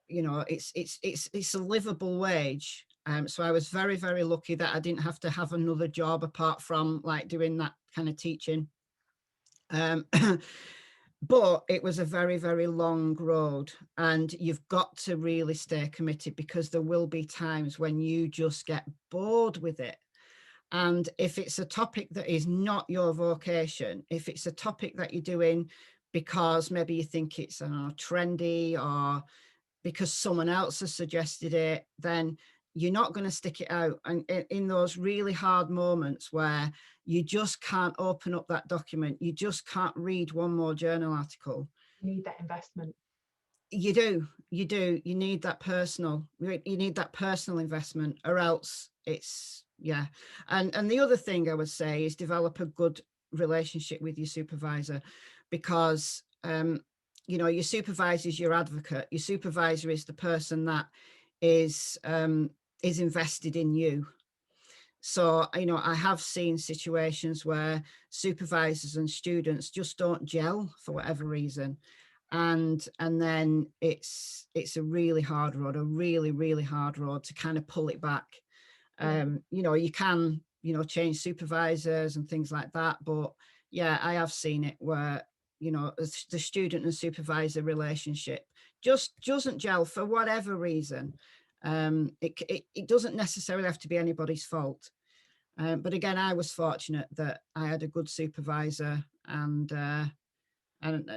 [SPEAKER 2] it's a livable wage. So I was very, very lucky that I didn't have to have another job apart from like doing that kind of teaching. But it was a very, very long road, and you've got to really stay committed, because there will be times when you just get bored with it. And if it's a topic that is not your vocation, if it's a topic that you're doing because maybe you think it's trendy or because someone else has suggested it, then you're not going to stick it out. And in those really hard moments where you just can't open up that document, you just can't read one more journal article.
[SPEAKER 1] You need that investment.
[SPEAKER 2] You do. You need that personal investment, or else it's, yeah. And the other thing I would say is develop a good relationship with your supervisor, because your supervisor is your advocate. Your supervisor is the person that is invested in you. So, I have seen situations where supervisors and students just don't gel for whatever reason. And then it's a really hard road, a really, really hard road to kind of pull it back. You can, change supervisors and things like that. But yeah, I have seen it where, the student and supervisor relationship just doesn't gel for whatever reason. It doesn't necessarily have to be anybody's fault. But again, I was fortunate that I had a good supervisor, and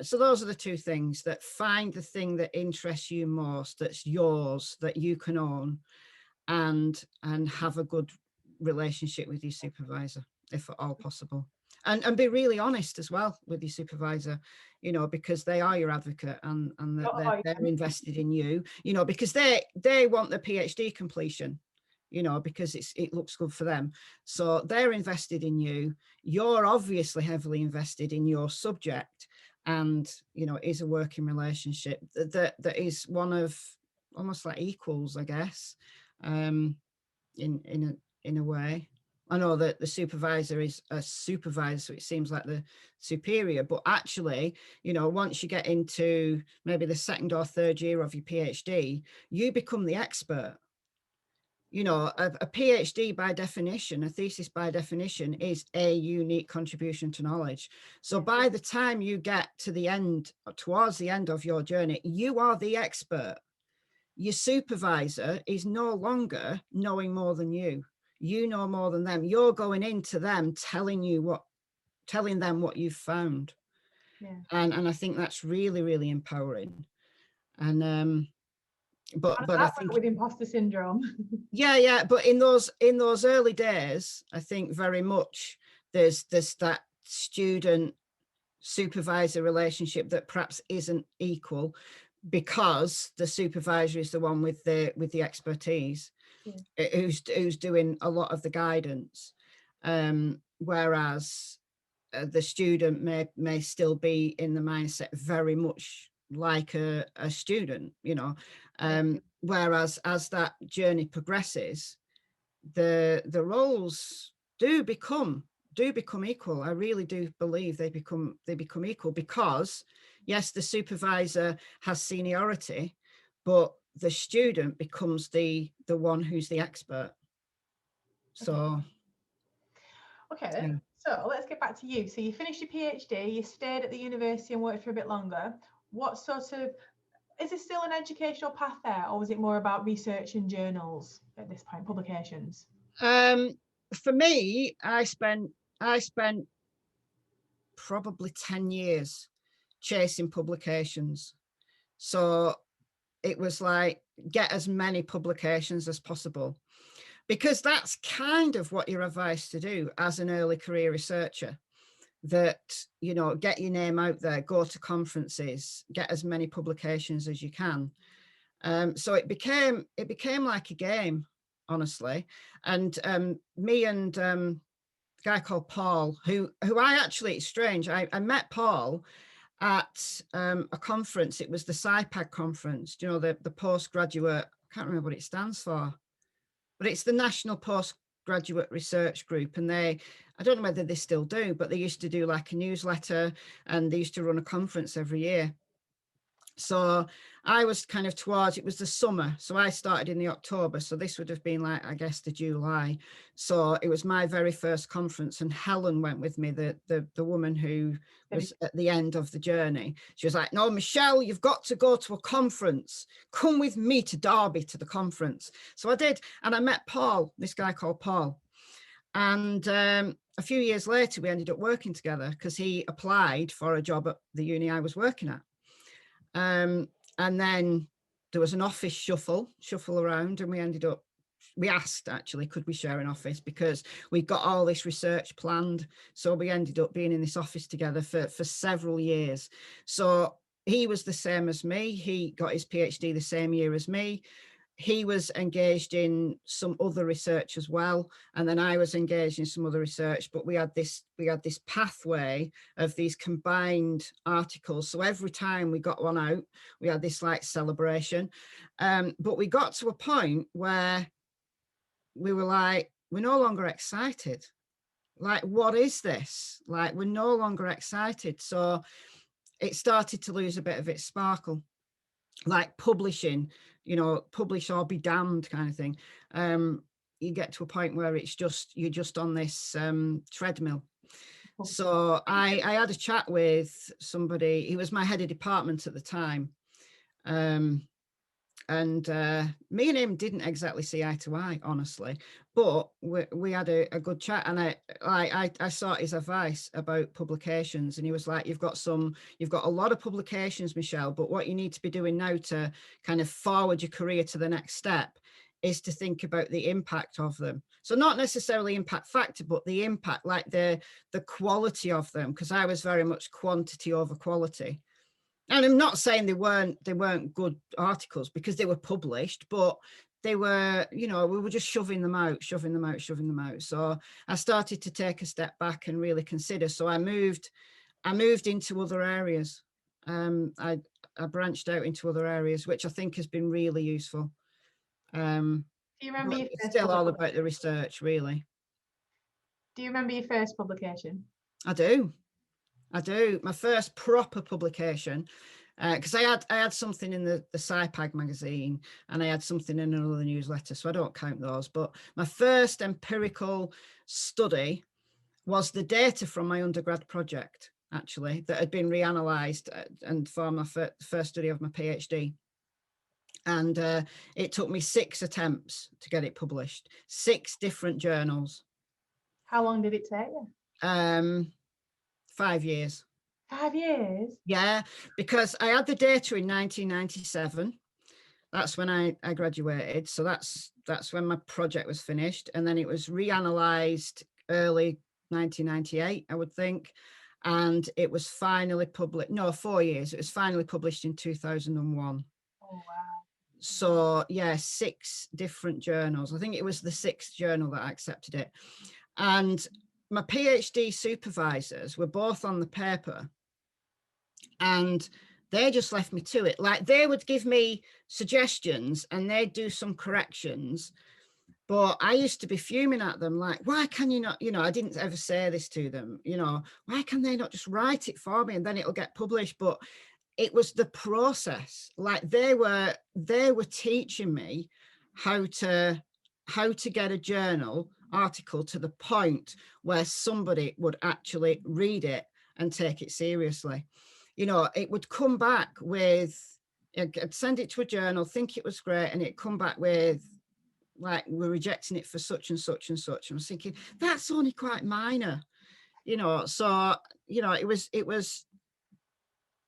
[SPEAKER 2] so those are the two things: that find the thing that interests you most, that's yours, that you can own, and have a good relationship with your supervisor, if at all possible. And be really honest as well with your supervisor, because they are your advocate, and they're invested in you, because they want the PhD completion, because it looks good for them. So they're invested in you. You're obviously heavily invested in your subject, and, is a working relationship that is one of almost like equals, I guess, in a way. I know that the supervisor is a supervisor, so it seems like the superior, but actually, you know, once you get into maybe the second or third year of your PhD, you become the expert. You know, a PhD by definition, a thesis by definition, is a unique contribution to knowledge. So by the time you get to the end, towards the end of your journey, you are the expert. Your supervisor is no longer knowing more than you. You know more than them. You're going into them telling them what you've found.
[SPEAKER 1] Yeah.
[SPEAKER 2] And I think that's really, really empowering. And but I think
[SPEAKER 1] with imposter syndrome.
[SPEAKER 2] yeah, but in those early days, I think very much there's that student supervisor relationship that perhaps isn't equal, because the supervisor is the one with the expertise, who's doing a lot of the guidance, whereas the student may still be in the mindset very much like a student, you know. Whereas as that journey progresses, the roles do become equal. I really do believe they become equal, because yes, the supervisor has seniority, but the student becomes the one who's the expert. So
[SPEAKER 1] okay then.
[SPEAKER 2] yeah.
[SPEAKER 1] So let's get back to you. So you finished your PhD, you stayed at the university and worked for a bit longer. What sort of, is there still an educational path there, or was it more about research and journals at this point, publications?
[SPEAKER 2] For me, I spent probably 10 years chasing publications. So it was like, get as many publications as possible, because that's kind of what you're advised to do as an early career researcher. That, you know, get your name out there, go to conferences, get as many publications as you can. So it became like a game, honestly. And me and a guy called Paul, who I actually, it's strange, I met Paul at a conference. It was the SciPAG conference, you know, the postgraduate, I can't remember what it stands for, but it's the National Postgraduate Research Group. And I don't know whether they still do, but they used to do like a newsletter, and they used to run a conference every year. So I was kind of it was the summer. So I started in the October. So this would have been like, I guess, the July. So it was my very first conference, and Helen went with me, the woman who was at the end of the journey. She was like, no, Michelle, you've got to go to a conference. Come with me to Derby to the conference. So I did. And I met Paul, this guy called Paul. And a few years later, we ended up working together, because he applied for a job at the uni I was working at. And then there was an office shuffle around, and we asked, actually, could we share an office, because we got all this research planned. So we ended up being in this office together for several years. So he was the same as me. He got his PhD the same year as me. He was engaged in some other research as well, and then I was engaged in some other research. But we had this pathway of these combined articles. So every time we got one out, we had this like celebration. But we got to a point where we were like, we're no longer excited. Like, what is this? Like, we're no longer excited. So it started to lose a bit of its sparkle. Like publishing, you know, publish or be damned kind of thing. You get to a point where you're just on this treadmill. So I had a chat with somebody. He was my head of department at the time. And me and him didn't exactly see eye to eye, honestly, but we had a good chat. And I sought his advice about publications, and he was like, you've got a lot of publications, Michelle, but what you need to be doing now to kind of forward your career to the next step is to think about the impact of them. So not necessarily impact factor, but the impact, like the quality of them, because I was very much quantity over quality. And I'm not saying they weren't good articles, because they were published, but they were, you know, we were just shoving them out. So I started to take a step back and really consider. So I moved into other areas. I branched out into other areas, which I think has been really useful.
[SPEAKER 1] Do you remember your
[SPEAKER 2] It's
[SPEAKER 1] first
[SPEAKER 2] still all about the research, really.
[SPEAKER 1] Do you remember your first publication?
[SPEAKER 2] I do. My first proper publication, because I had something in the SciPag magazine, and I had something in another newsletter, so I don't count those. But my first empirical study was the data from my undergrad project, actually, that had been reanalyzed and for my first study of my PhD. And it took me 6 attempts to get it published, 6 different journals.
[SPEAKER 1] How long did it take you?
[SPEAKER 2] 5 years.
[SPEAKER 1] 5 years?
[SPEAKER 2] Yeah, because I had the data in 1997. That's when I graduated. So that's when my project was finished. And then it was reanalyzed early 1998, I would think. And it was finally published, 4 years. It was finally published in 2001.
[SPEAKER 1] Oh, wow.
[SPEAKER 2] So yeah, 6 different journals. I think it was the 6th journal that I accepted it. And my PhD supervisors were both on the paper, and they just left me to it. Like, they would give me suggestions and they'd do some corrections, but I used to be fuming at them, like, why can you not, I didn't ever say this to them, why can they not just write it for me and then it'll get published? But it was the process. Like, they were teaching me how to get a journal article to the point where somebody would actually read it and take it seriously. It would come back with, I'd send it to a journal, think it was great, and it'd come back with, like, we're rejecting it for such and such and such. I was thinking, that's only quite minor, so,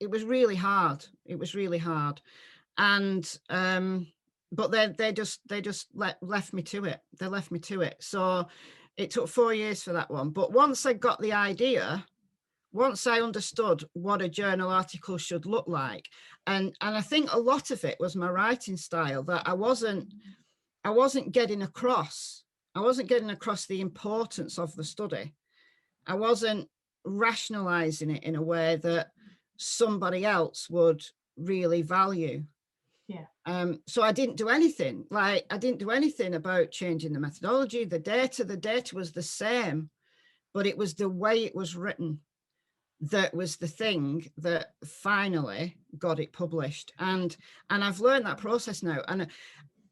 [SPEAKER 2] it was really hard. It was really hard. And, but they just left me to it. They left me to it. So it took 4 years for that one. But once I got the idea, once I understood what a journal article should look like, and I think a lot of it was my writing style, that I wasn't getting across. I wasn't getting across the importance of the study. I wasn't rationalizing it in a way that somebody else would really value.
[SPEAKER 1] Yeah.
[SPEAKER 2] So I didn't do anything. Like, I didn't do anything about changing the methodology. The data was the same, but it was the way it was written that was the thing that finally got it published. And I've learned that process now. And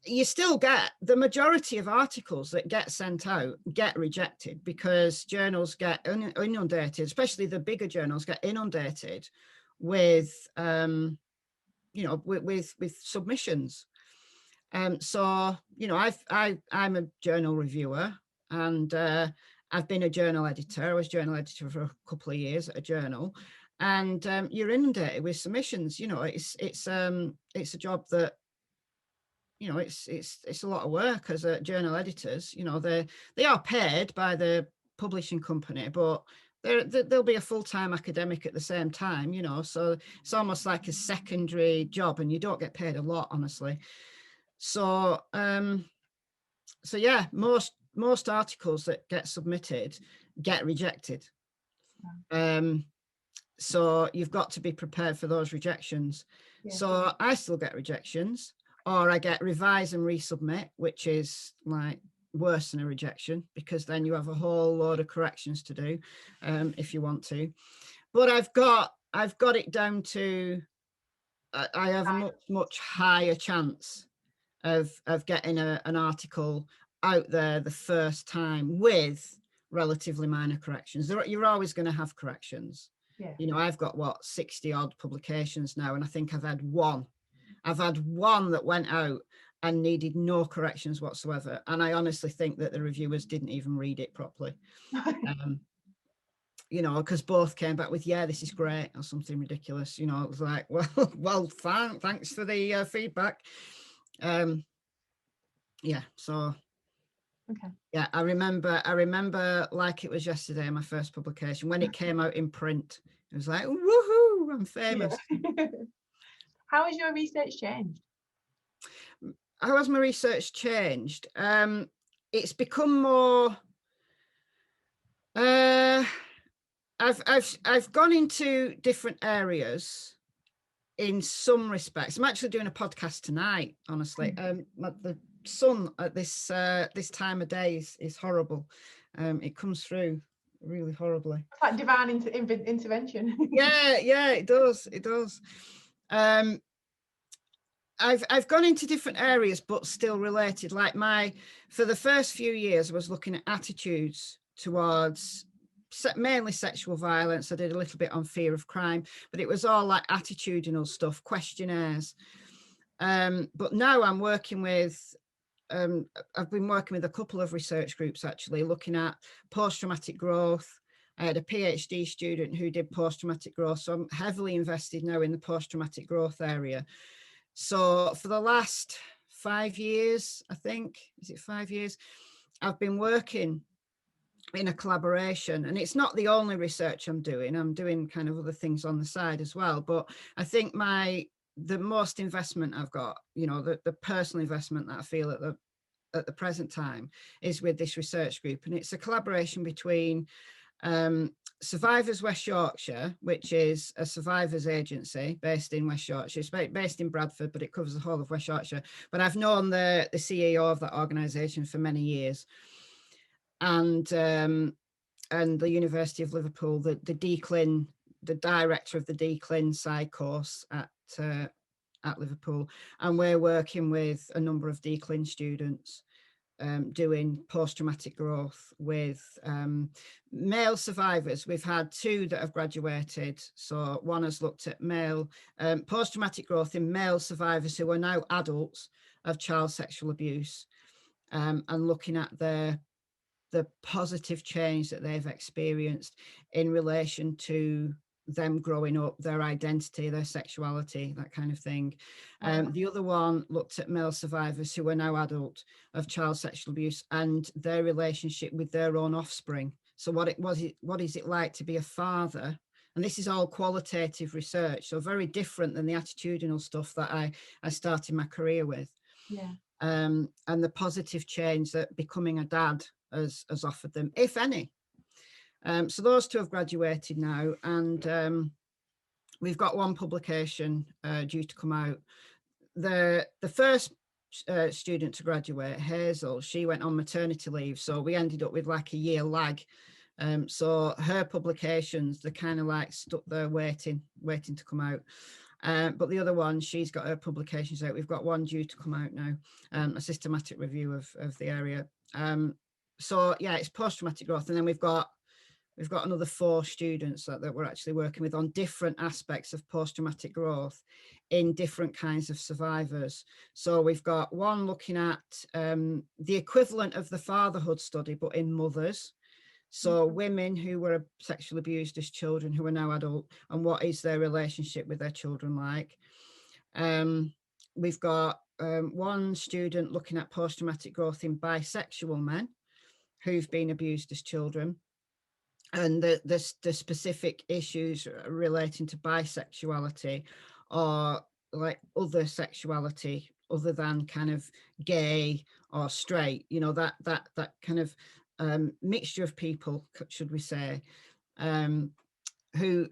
[SPEAKER 2] you still get the majority of articles that get sent out get rejected, because journals get inundated, especially the bigger journals get inundated with with submissions. So I'm a journal reviewer, and I've been a journal editor. I was journal editor for a couple of years at a journal, and you're inundated with submissions. It's a job that, it's a lot of work as a journal editors. They are paid by the publishing company, but there'll be a full-time academic at the same time, so it's almost like a secondary job, and you don't get paid a lot, honestly. So yeah, most articles that get submitted get rejected. So you've got to be prepared for those rejections. Yeah. So I still get rejections, or I get revise and resubmit, which is like worse than a rejection, because then you have a whole load of corrections to do if you want to. But I've got it down to I have a much higher chance of getting an article out there the first time with relatively minor corrections. You're always going to have corrections. Yeah. I've got 60 odd publications now, and I think I've had one that went out and needed no corrections whatsoever. And I honestly think that the reviewers didn't even read it properly. Because both came back with, yeah, this is great, or something ridiculous. It was like, well, fine, thanks for the feedback. Yeah, so
[SPEAKER 1] okay.
[SPEAKER 2] Yeah, I remember like it was yesterday, my first publication, when it came out in print. It was like, woohoo, I'm famous.
[SPEAKER 1] Yeah. How has your research changed?
[SPEAKER 2] How has my research changed? It's become more I've gone into different areas in some respects. I'm actually doing a podcast tonight, honestly. The sun at this time of day is horrible. It comes through really horribly.
[SPEAKER 1] It's like divine intervention.
[SPEAKER 2] Yeah, it does. It does. I've gone into different areas, but still related. Like for the first few years, I was looking at attitudes towards mainly sexual violence. I did a little bit on fear of crime, but it was all like attitudinal stuff, questionnaires. But now I'm working with, I've been working with a couple of research groups actually, looking at post-traumatic growth. I had a PhD student who did post-traumatic growth, so I'm heavily invested now in the post-traumatic growth area. So for the last 5 years, I think, is it 5 years? I've been working in a collaboration, and it's not the only research I'm doing kind of other things on the side as well. But I think the most investment I've got, the personal investment that I feel at the present time is with this research group. And it's a collaboration between Survivors West Yorkshire, which is a survivors agency based in West Yorkshire. It's based in Bradford, but it covers the whole of West Yorkshire. But I've known the CEO of that organisation for many years, and the University of Liverpool, the DCLIN, the director of the DCLIN side course at Liverpool, and we're working with a number of DCLIN students. Doing post-traumatic growth with male survivors. We've had 2 that have graduated. So one has looked at male post-traumatic growth in male survivors who are now adults of child sexual abuse, and looking at the positive change that they've experienced in relation to them growing up, their identity, their sexuality, that kind of thing. The other one looked at male survivors who are now adult of child sexual abuse and their relationship with their own offspring. So what is it like to be a father? And this is all qualitative research, so very different than the attitudinal stuff that I started my career with.
[SPEAKER 1] Yeah.
[SPEAKER 2] And the positive change that becoming a dad has offered them, if any. So those 2 have graduated now, and we've got one publication due to come out. The first student to graduate, Hazel, she went on maternity leave, so we ended up with like a year lag. So her publications, they're kind of like stuck there waiting to come out. But the other one, she's got her publications out. We've got one due to come out now, a systematic review of the area. So yeah, it's post-traumatic growth, and then we've got another 4 students that we're actually working with on different aspects of post-traumatic growth in different kinds of survivors. So we've got one looking at the equivalent of the fatherhood study, but in mothers. So women who were sexually abused as children who are now adult, and what is their relationship with their children like. We've got one student looking at post-traumatic growth in bisexual men who've been abused as children, and the specific issues relating to bisexuality or like other sexuality other than kind of gay or straight, that kind of mixture of people, should we say, who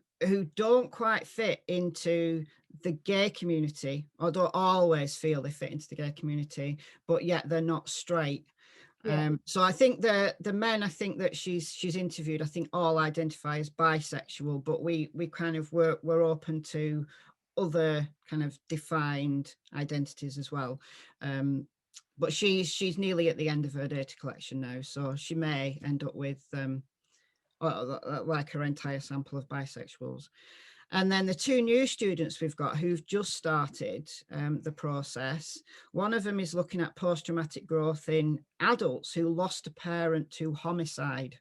[SPEAKER 2] don't quite fit into the gay community, or don't always feel they fit into the gay community, but yet they're not straight.
[SPEAKER 1] Yeah.
[SPEAKER 2] So I think the men, I think that she's interviewed, I think all identify as bisexual, but we kind of we're open to other kind of defined identities as well. But she's nearly at the end of her data collection now, so she may end up with like her entire sample of bisexuals. And then the 2 new students we've got who've just started the process, one of them is looking at post-traumatic growth in adults who lost a parent to homicide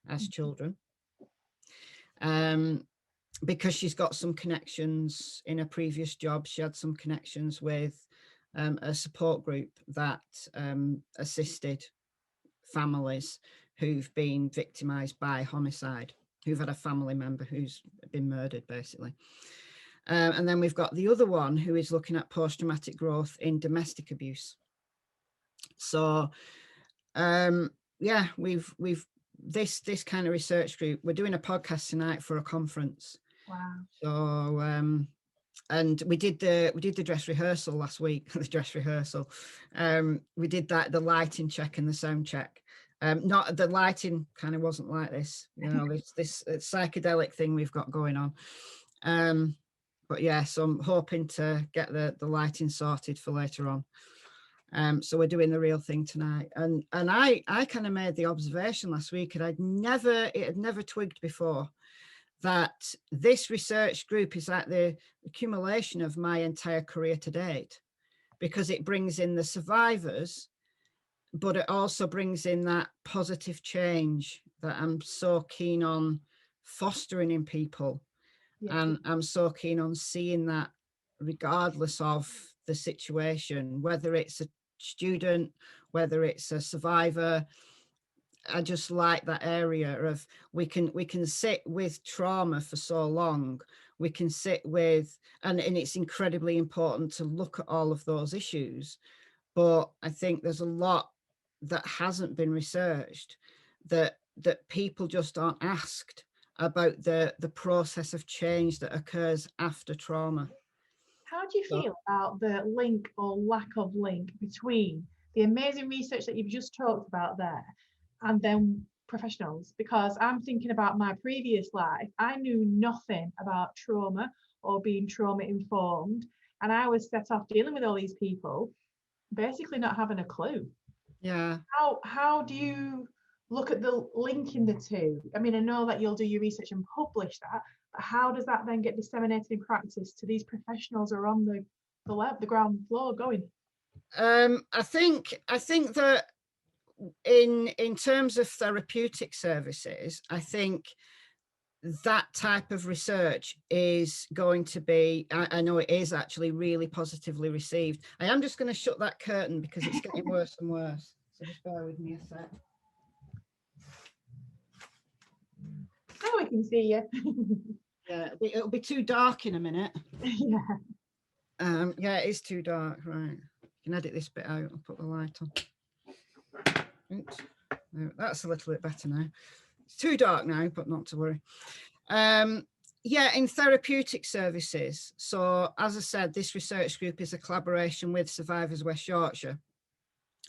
[SPEAKER 2] as children, because she's got some connections in a previous job. She had some connections with a support group that assisted families who've been victimised by homicide, who've had a family member who's been murdered, basically. And then we've got the other one who is looking at post-traumatic growth in domestic abuse. So, yeah, we've this kind of research group. We're doing a podcast tonight for a conference.
[SPEAKER 1] Wow.
[SPEAKER 2] So, and we did the dress rehearsal last week. The dress rehearsal. We did that, the lighting check and the sound check. Not the lighting kind of wasn't like this, this psychedelic thing we've got going on. But yeah, so I'm hoping to get the lighting sorted for later on. So we're doing the real thing tonight. And I kind of made the observation last week, and it had never twigged before, that this research group is like the accumulation of my entire career to date, because it brings in the survivors, but it also brings in that positive change that I'm so keen on fostering in people. Yeah. And I'm so keen on seeing that regardless of the situation, whether it's a student, whether it's a survivor. I just like that area of we can sit with trauma for so long. We can sit with, and it's incredibly important to look at all of those issues. But I think there's a lot that hasn't been researched, that people just aren't asked about the process of change that occurs after trauma.
[SPEAKER 1] How do you feel about the link or lack of link between the amazing research that you've just talked about there and then professionals? Because I'm thinking about my previous life. I knew nothing about trauma or being trauma informed, and I was set off dealing with all these people basically not having a clue.
[SPEAKER 2] Yeah.
[SPEAKER 1] How do you look at the link in the two? I mean, I know that you'll do your research and publish that, but how does that then get disseminated in practice to these professionals who are on the ground floor going?
[SPEAKER 2] I think that in terms of therapeutic services, I think that type of research is going to be, I know it is actually really positively received. I am just going to shut that curtain because it's getting worse and worse. So just bear with me a sec.
[SPEAKER 1] Now we can see you.
[SPEAKER 2] Yeah, it'll be too dark in a minute.
[SPEAKER 1] Yeah.
[SPEAKER 2] Yeah, it is too dark. Right. You can edit this bit out. I'll put the light on. Oops. No, that's a little bit better now. It's too dark now, but not to worry. Yeah, in therapeutic services. So as I said, this research group is a collaboration with Survivors West Yorkshire.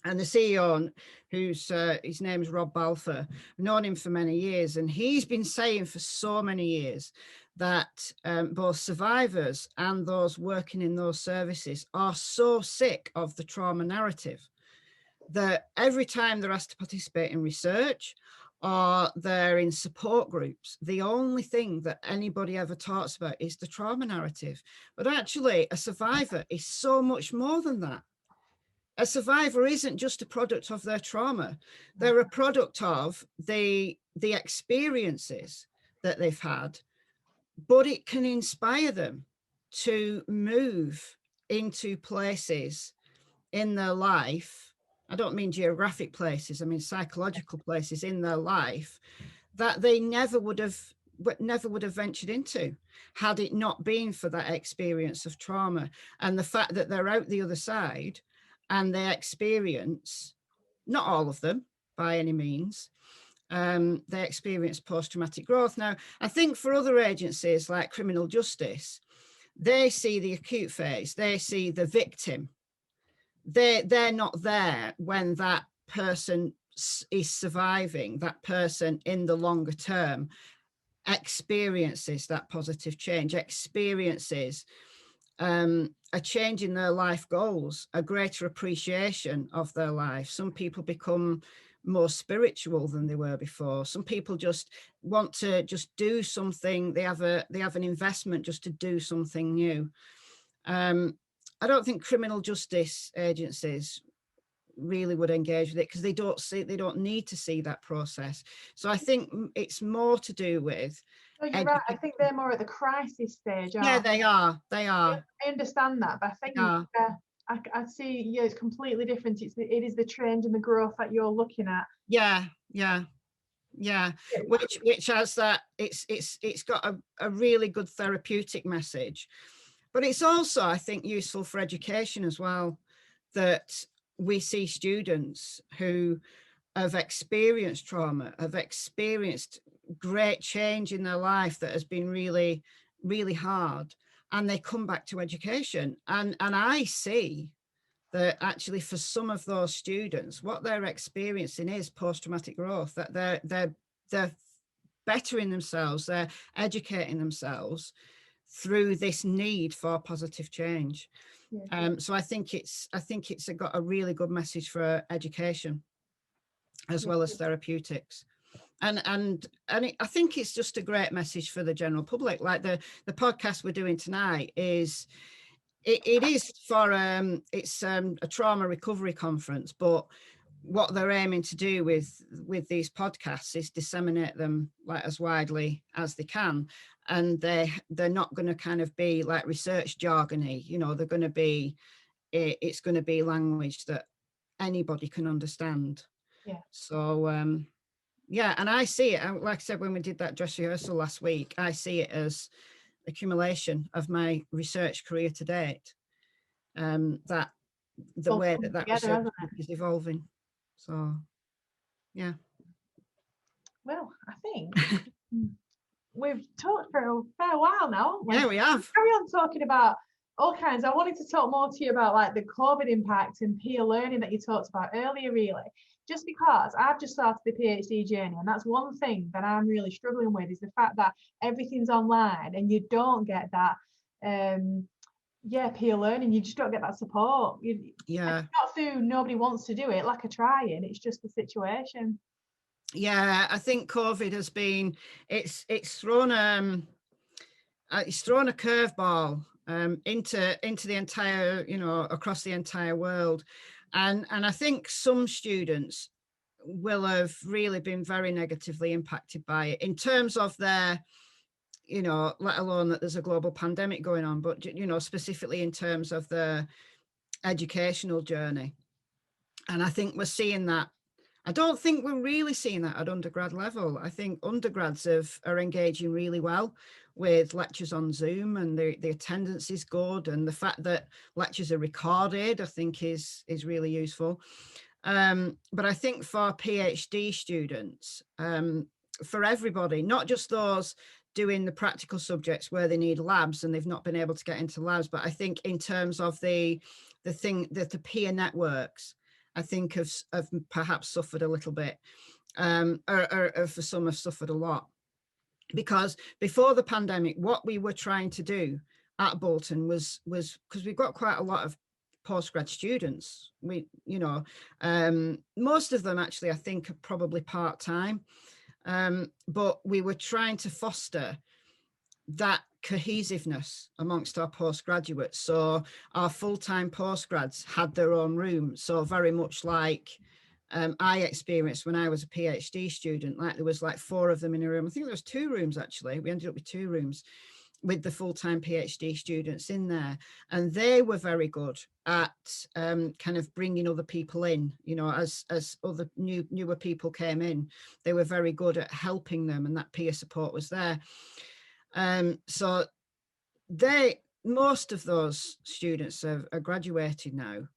[SPEAKER 2] And the CEO, his name is Rob Balfour, I've known him for many years, and he's been saying for so many years that both survivors and those working in those services are so sick of the trauma narrative that every time they're asked to participate in research or they're in support groups, the only thing that anybody ever talks about is the trauma narrative. But actually, a survivor is so much more than that. A survivor isn't just a product of their trauma. They're a product of the experiences that they've had, but it can inspire them to move into places in their life. I don't mean geographic places, I mean psychological places in their life that they never would have ventured into had it not been for that experience of trauma. And the fact that they're out the other side and they experience, not all of them by any means, they experience post-traumatic growth. Now, I think for other agencies like criminal justice, they see the acute phase, they see the victim. They're not there when that person is surviving, that person in the longer term experiences that positive change, experiences a change in their life goals, a greater appreciation of their life. Some people become more spiritual than they were before. Some people just want to just do something. They have an investment just to do something new. I don't think criminal justice agencies really would engage with it because they don't need to see that process. So I think it's more to do with.
[SPEAKER 1] No, you're right. I think they're more at the crisis stage.
[SPEAKER 2] Yeah, they are. I
[SPEAKER 1] understand that, but I think I see. Yeah, it's completely different. It is the change and the growth that you're looking at.
[SPEAKER 2] Yeah. Which has that. It's got a really good therapeutic message. But it's also, I think, useful for education as well, that we see students who have experienced trauma, have experienced great change in their life that has been really, really hard, and they come back to education. And I see that actually for some of those students, what they're experiencing is post-traumatic growth, that they're bettering themselves, they're educating themselves through this need for positive change. So I think it's got a really good message for education as well as therapeutics. And I think it's just a great message for the general public. Like the podcast we're doing tonight is, it is for it's a trauma recovery conference, but what they're aiming to do with these podcasts is disseminate them like as widely as they can, and they're not going to kind of be like research jargony, you know. They're going to be, it's going to be language that anybody can understand. So yeah, and I see it, like I said, when we did that dress rehearsal last week, I see it as accumulation of my research career to date, that the way that research is evolving. So yeah.
[SPEAKER 1] Well, I think we've talked for a fair while now.
[SPEAKER 2] Yeah, we have.
[SPEAKER 1] Carry on talking about all kinds. I wanted to talk more to you about like the COVID impact and peer learning that you talked about earlier, really. Just because I've just started the PhD journey, and that's one thing that I'm really struggling with, is the fact that everything's online and you don't get that peer learning. You just don't get that support. Not through nobody wants to do it, like a trying, it's just the situation.
[SPEAKER 2] Yeah, I think COVID has been, it's thrown a curveball into the entire, you know, across the entire world. And I think some students will have really been very negatively impacted by it in terms of their, you know, let alone that there's a global pandemic going on, but, you know, specifically in terms of the educational journey. And I think we're seeing that. I don't think we're really seeing that at undergrad level. I think undergrads are engaging really well with lectures on Zoom, and the attendance is good, and the fact that lectures are recorded, I think is really useful. But I think for PhD students, for everybody, not just those doing the practical subjects where they need labs and they've not been able to get into labs, but I think in terms of the peer networks, I think have perhaps suffered a little bit, or for some have suffered a lot. Because before the pandemic, what we were trying to do at Bolton was because we've got quite a lot of postgrad students. We, you know, most of them actually, I think, are probably part-time, but we were trying to foster that cohesiveness amongst our postgraduates. So our full-time postgrads had their own room. So very much like I experienced when I was a PhD student, like there was like 4 of them in a room. I think there was 2 rooms actually. We ended up with 2 rooms with the full-time PhD students in there. And they were very good at kind of bringing other people in, you know, as other newer people came in, they were very good at helping them, and that peer support was there. So most of those students are graduated now,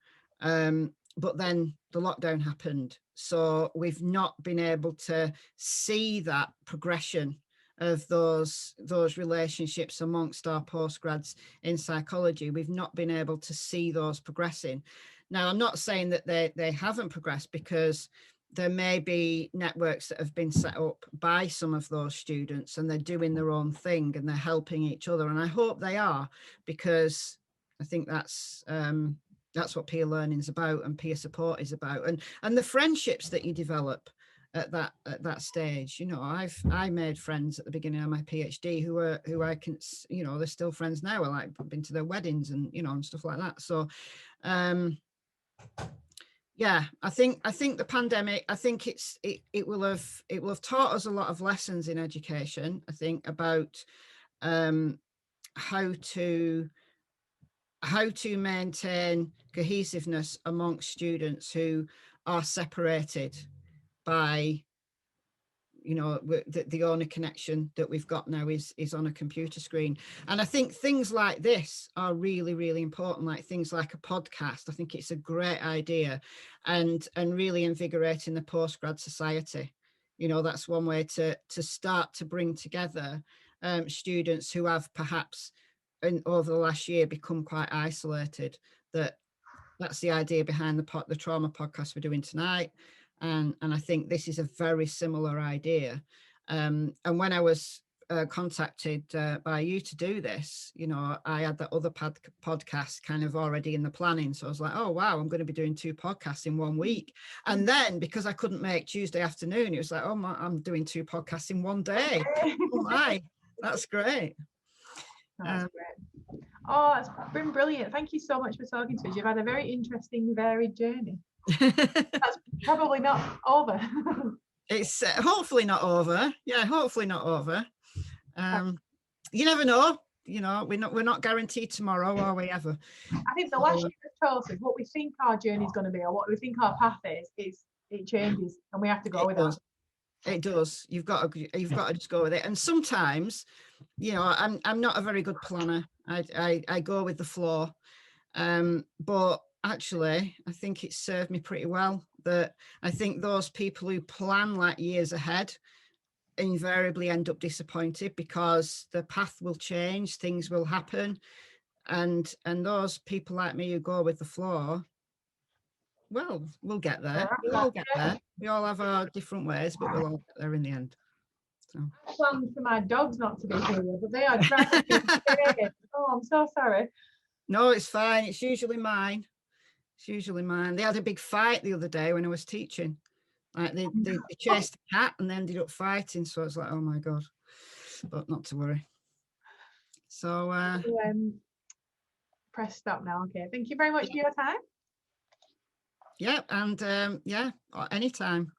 [SPEAKER 2] but then the lockdown happened. So we've not been able to see that progression of those relationships amongst our postgrads in psychology. We've not been able to see those progressing. Now, I'm not saying that they haven't progressed, because there may be networks that have been set up by some of those students and they're doing their own thing and they're helping each other. And I hope they are, because I think that's what peer learning is about and peer support is about. And the friendships that you develop at that stage, you know, I made friends at the beginning of my PhD who I can, you know, they're still friends now. I've been to their weddings and, you know, and stuff like that. So, yeah, I think the pandemic, I think it will have taught us a lot of lessons in education, I think, about how to maintain cohesiveness amongst students who are separated by, you know, the only connection that we've got now is on a computer screen. And I think things like this are really, really important, like things like a podcast. I think it's a great idea, and really invigorating the postgrad society. You know, that's one way to start to bring together students who have perhaps over the last year become quite isolated, that that's the idea behind the trauma podcast we're doing tonight. And I think this is a very similar idea. And when I was contacted by you to do this, you know, I had that other podcast kind of already in the planning. So I was like, oh, wow, I'm going to be doing 2 podcasts in 1 week. And then because I couldn't make Tuesday afternoon, it was like, oh, I'm doing 2 podcasts in 1 day. Oh, my, that's great.
[SPEAKER 1] That's great. Oh, it's been brilliant. Thank you so much for talking to us. You've had a very interesting, varied journey. That's probably not over.
[SPEAKER 2] It's hopefully not over. Yeah, hopefully not over. You never know. You know, we're not guaranteed tomorrow, are we ever?
[SPEAKER 1] I think the last year has told us what we think our journey is going to be, or what we think our path is it changes, and we have to go with that.
[SPEAKER 2] It does. You've got to just go with it. And sometimes, you know, I'm not a very good planner. I go with the flow. But actually, I think it's served me pretty well. That I think those people who plan like years ahead invariably end up disappointed, because the path will change, things will happen, and those people like me who go with the flow, well, we'll get there. We'll all get there. We all have our different ways, but we'll all get there in the end. So
[SPEAKER 1] I planned for my dogs not to be here, but they are driving me crazy. Oh, I'm so sorry.
[SPEAKER 2] No, it's fine. It's usually mine. They had a big fight the other day when I was teaching. Like they chased the cat and they ended up fighting. So I was like, oh my God. But not to worry. So
[SPEAKER 1] press stop now. Okay. Thank you very much for your time.
[SPEAKER 2] Yeah, and anytime.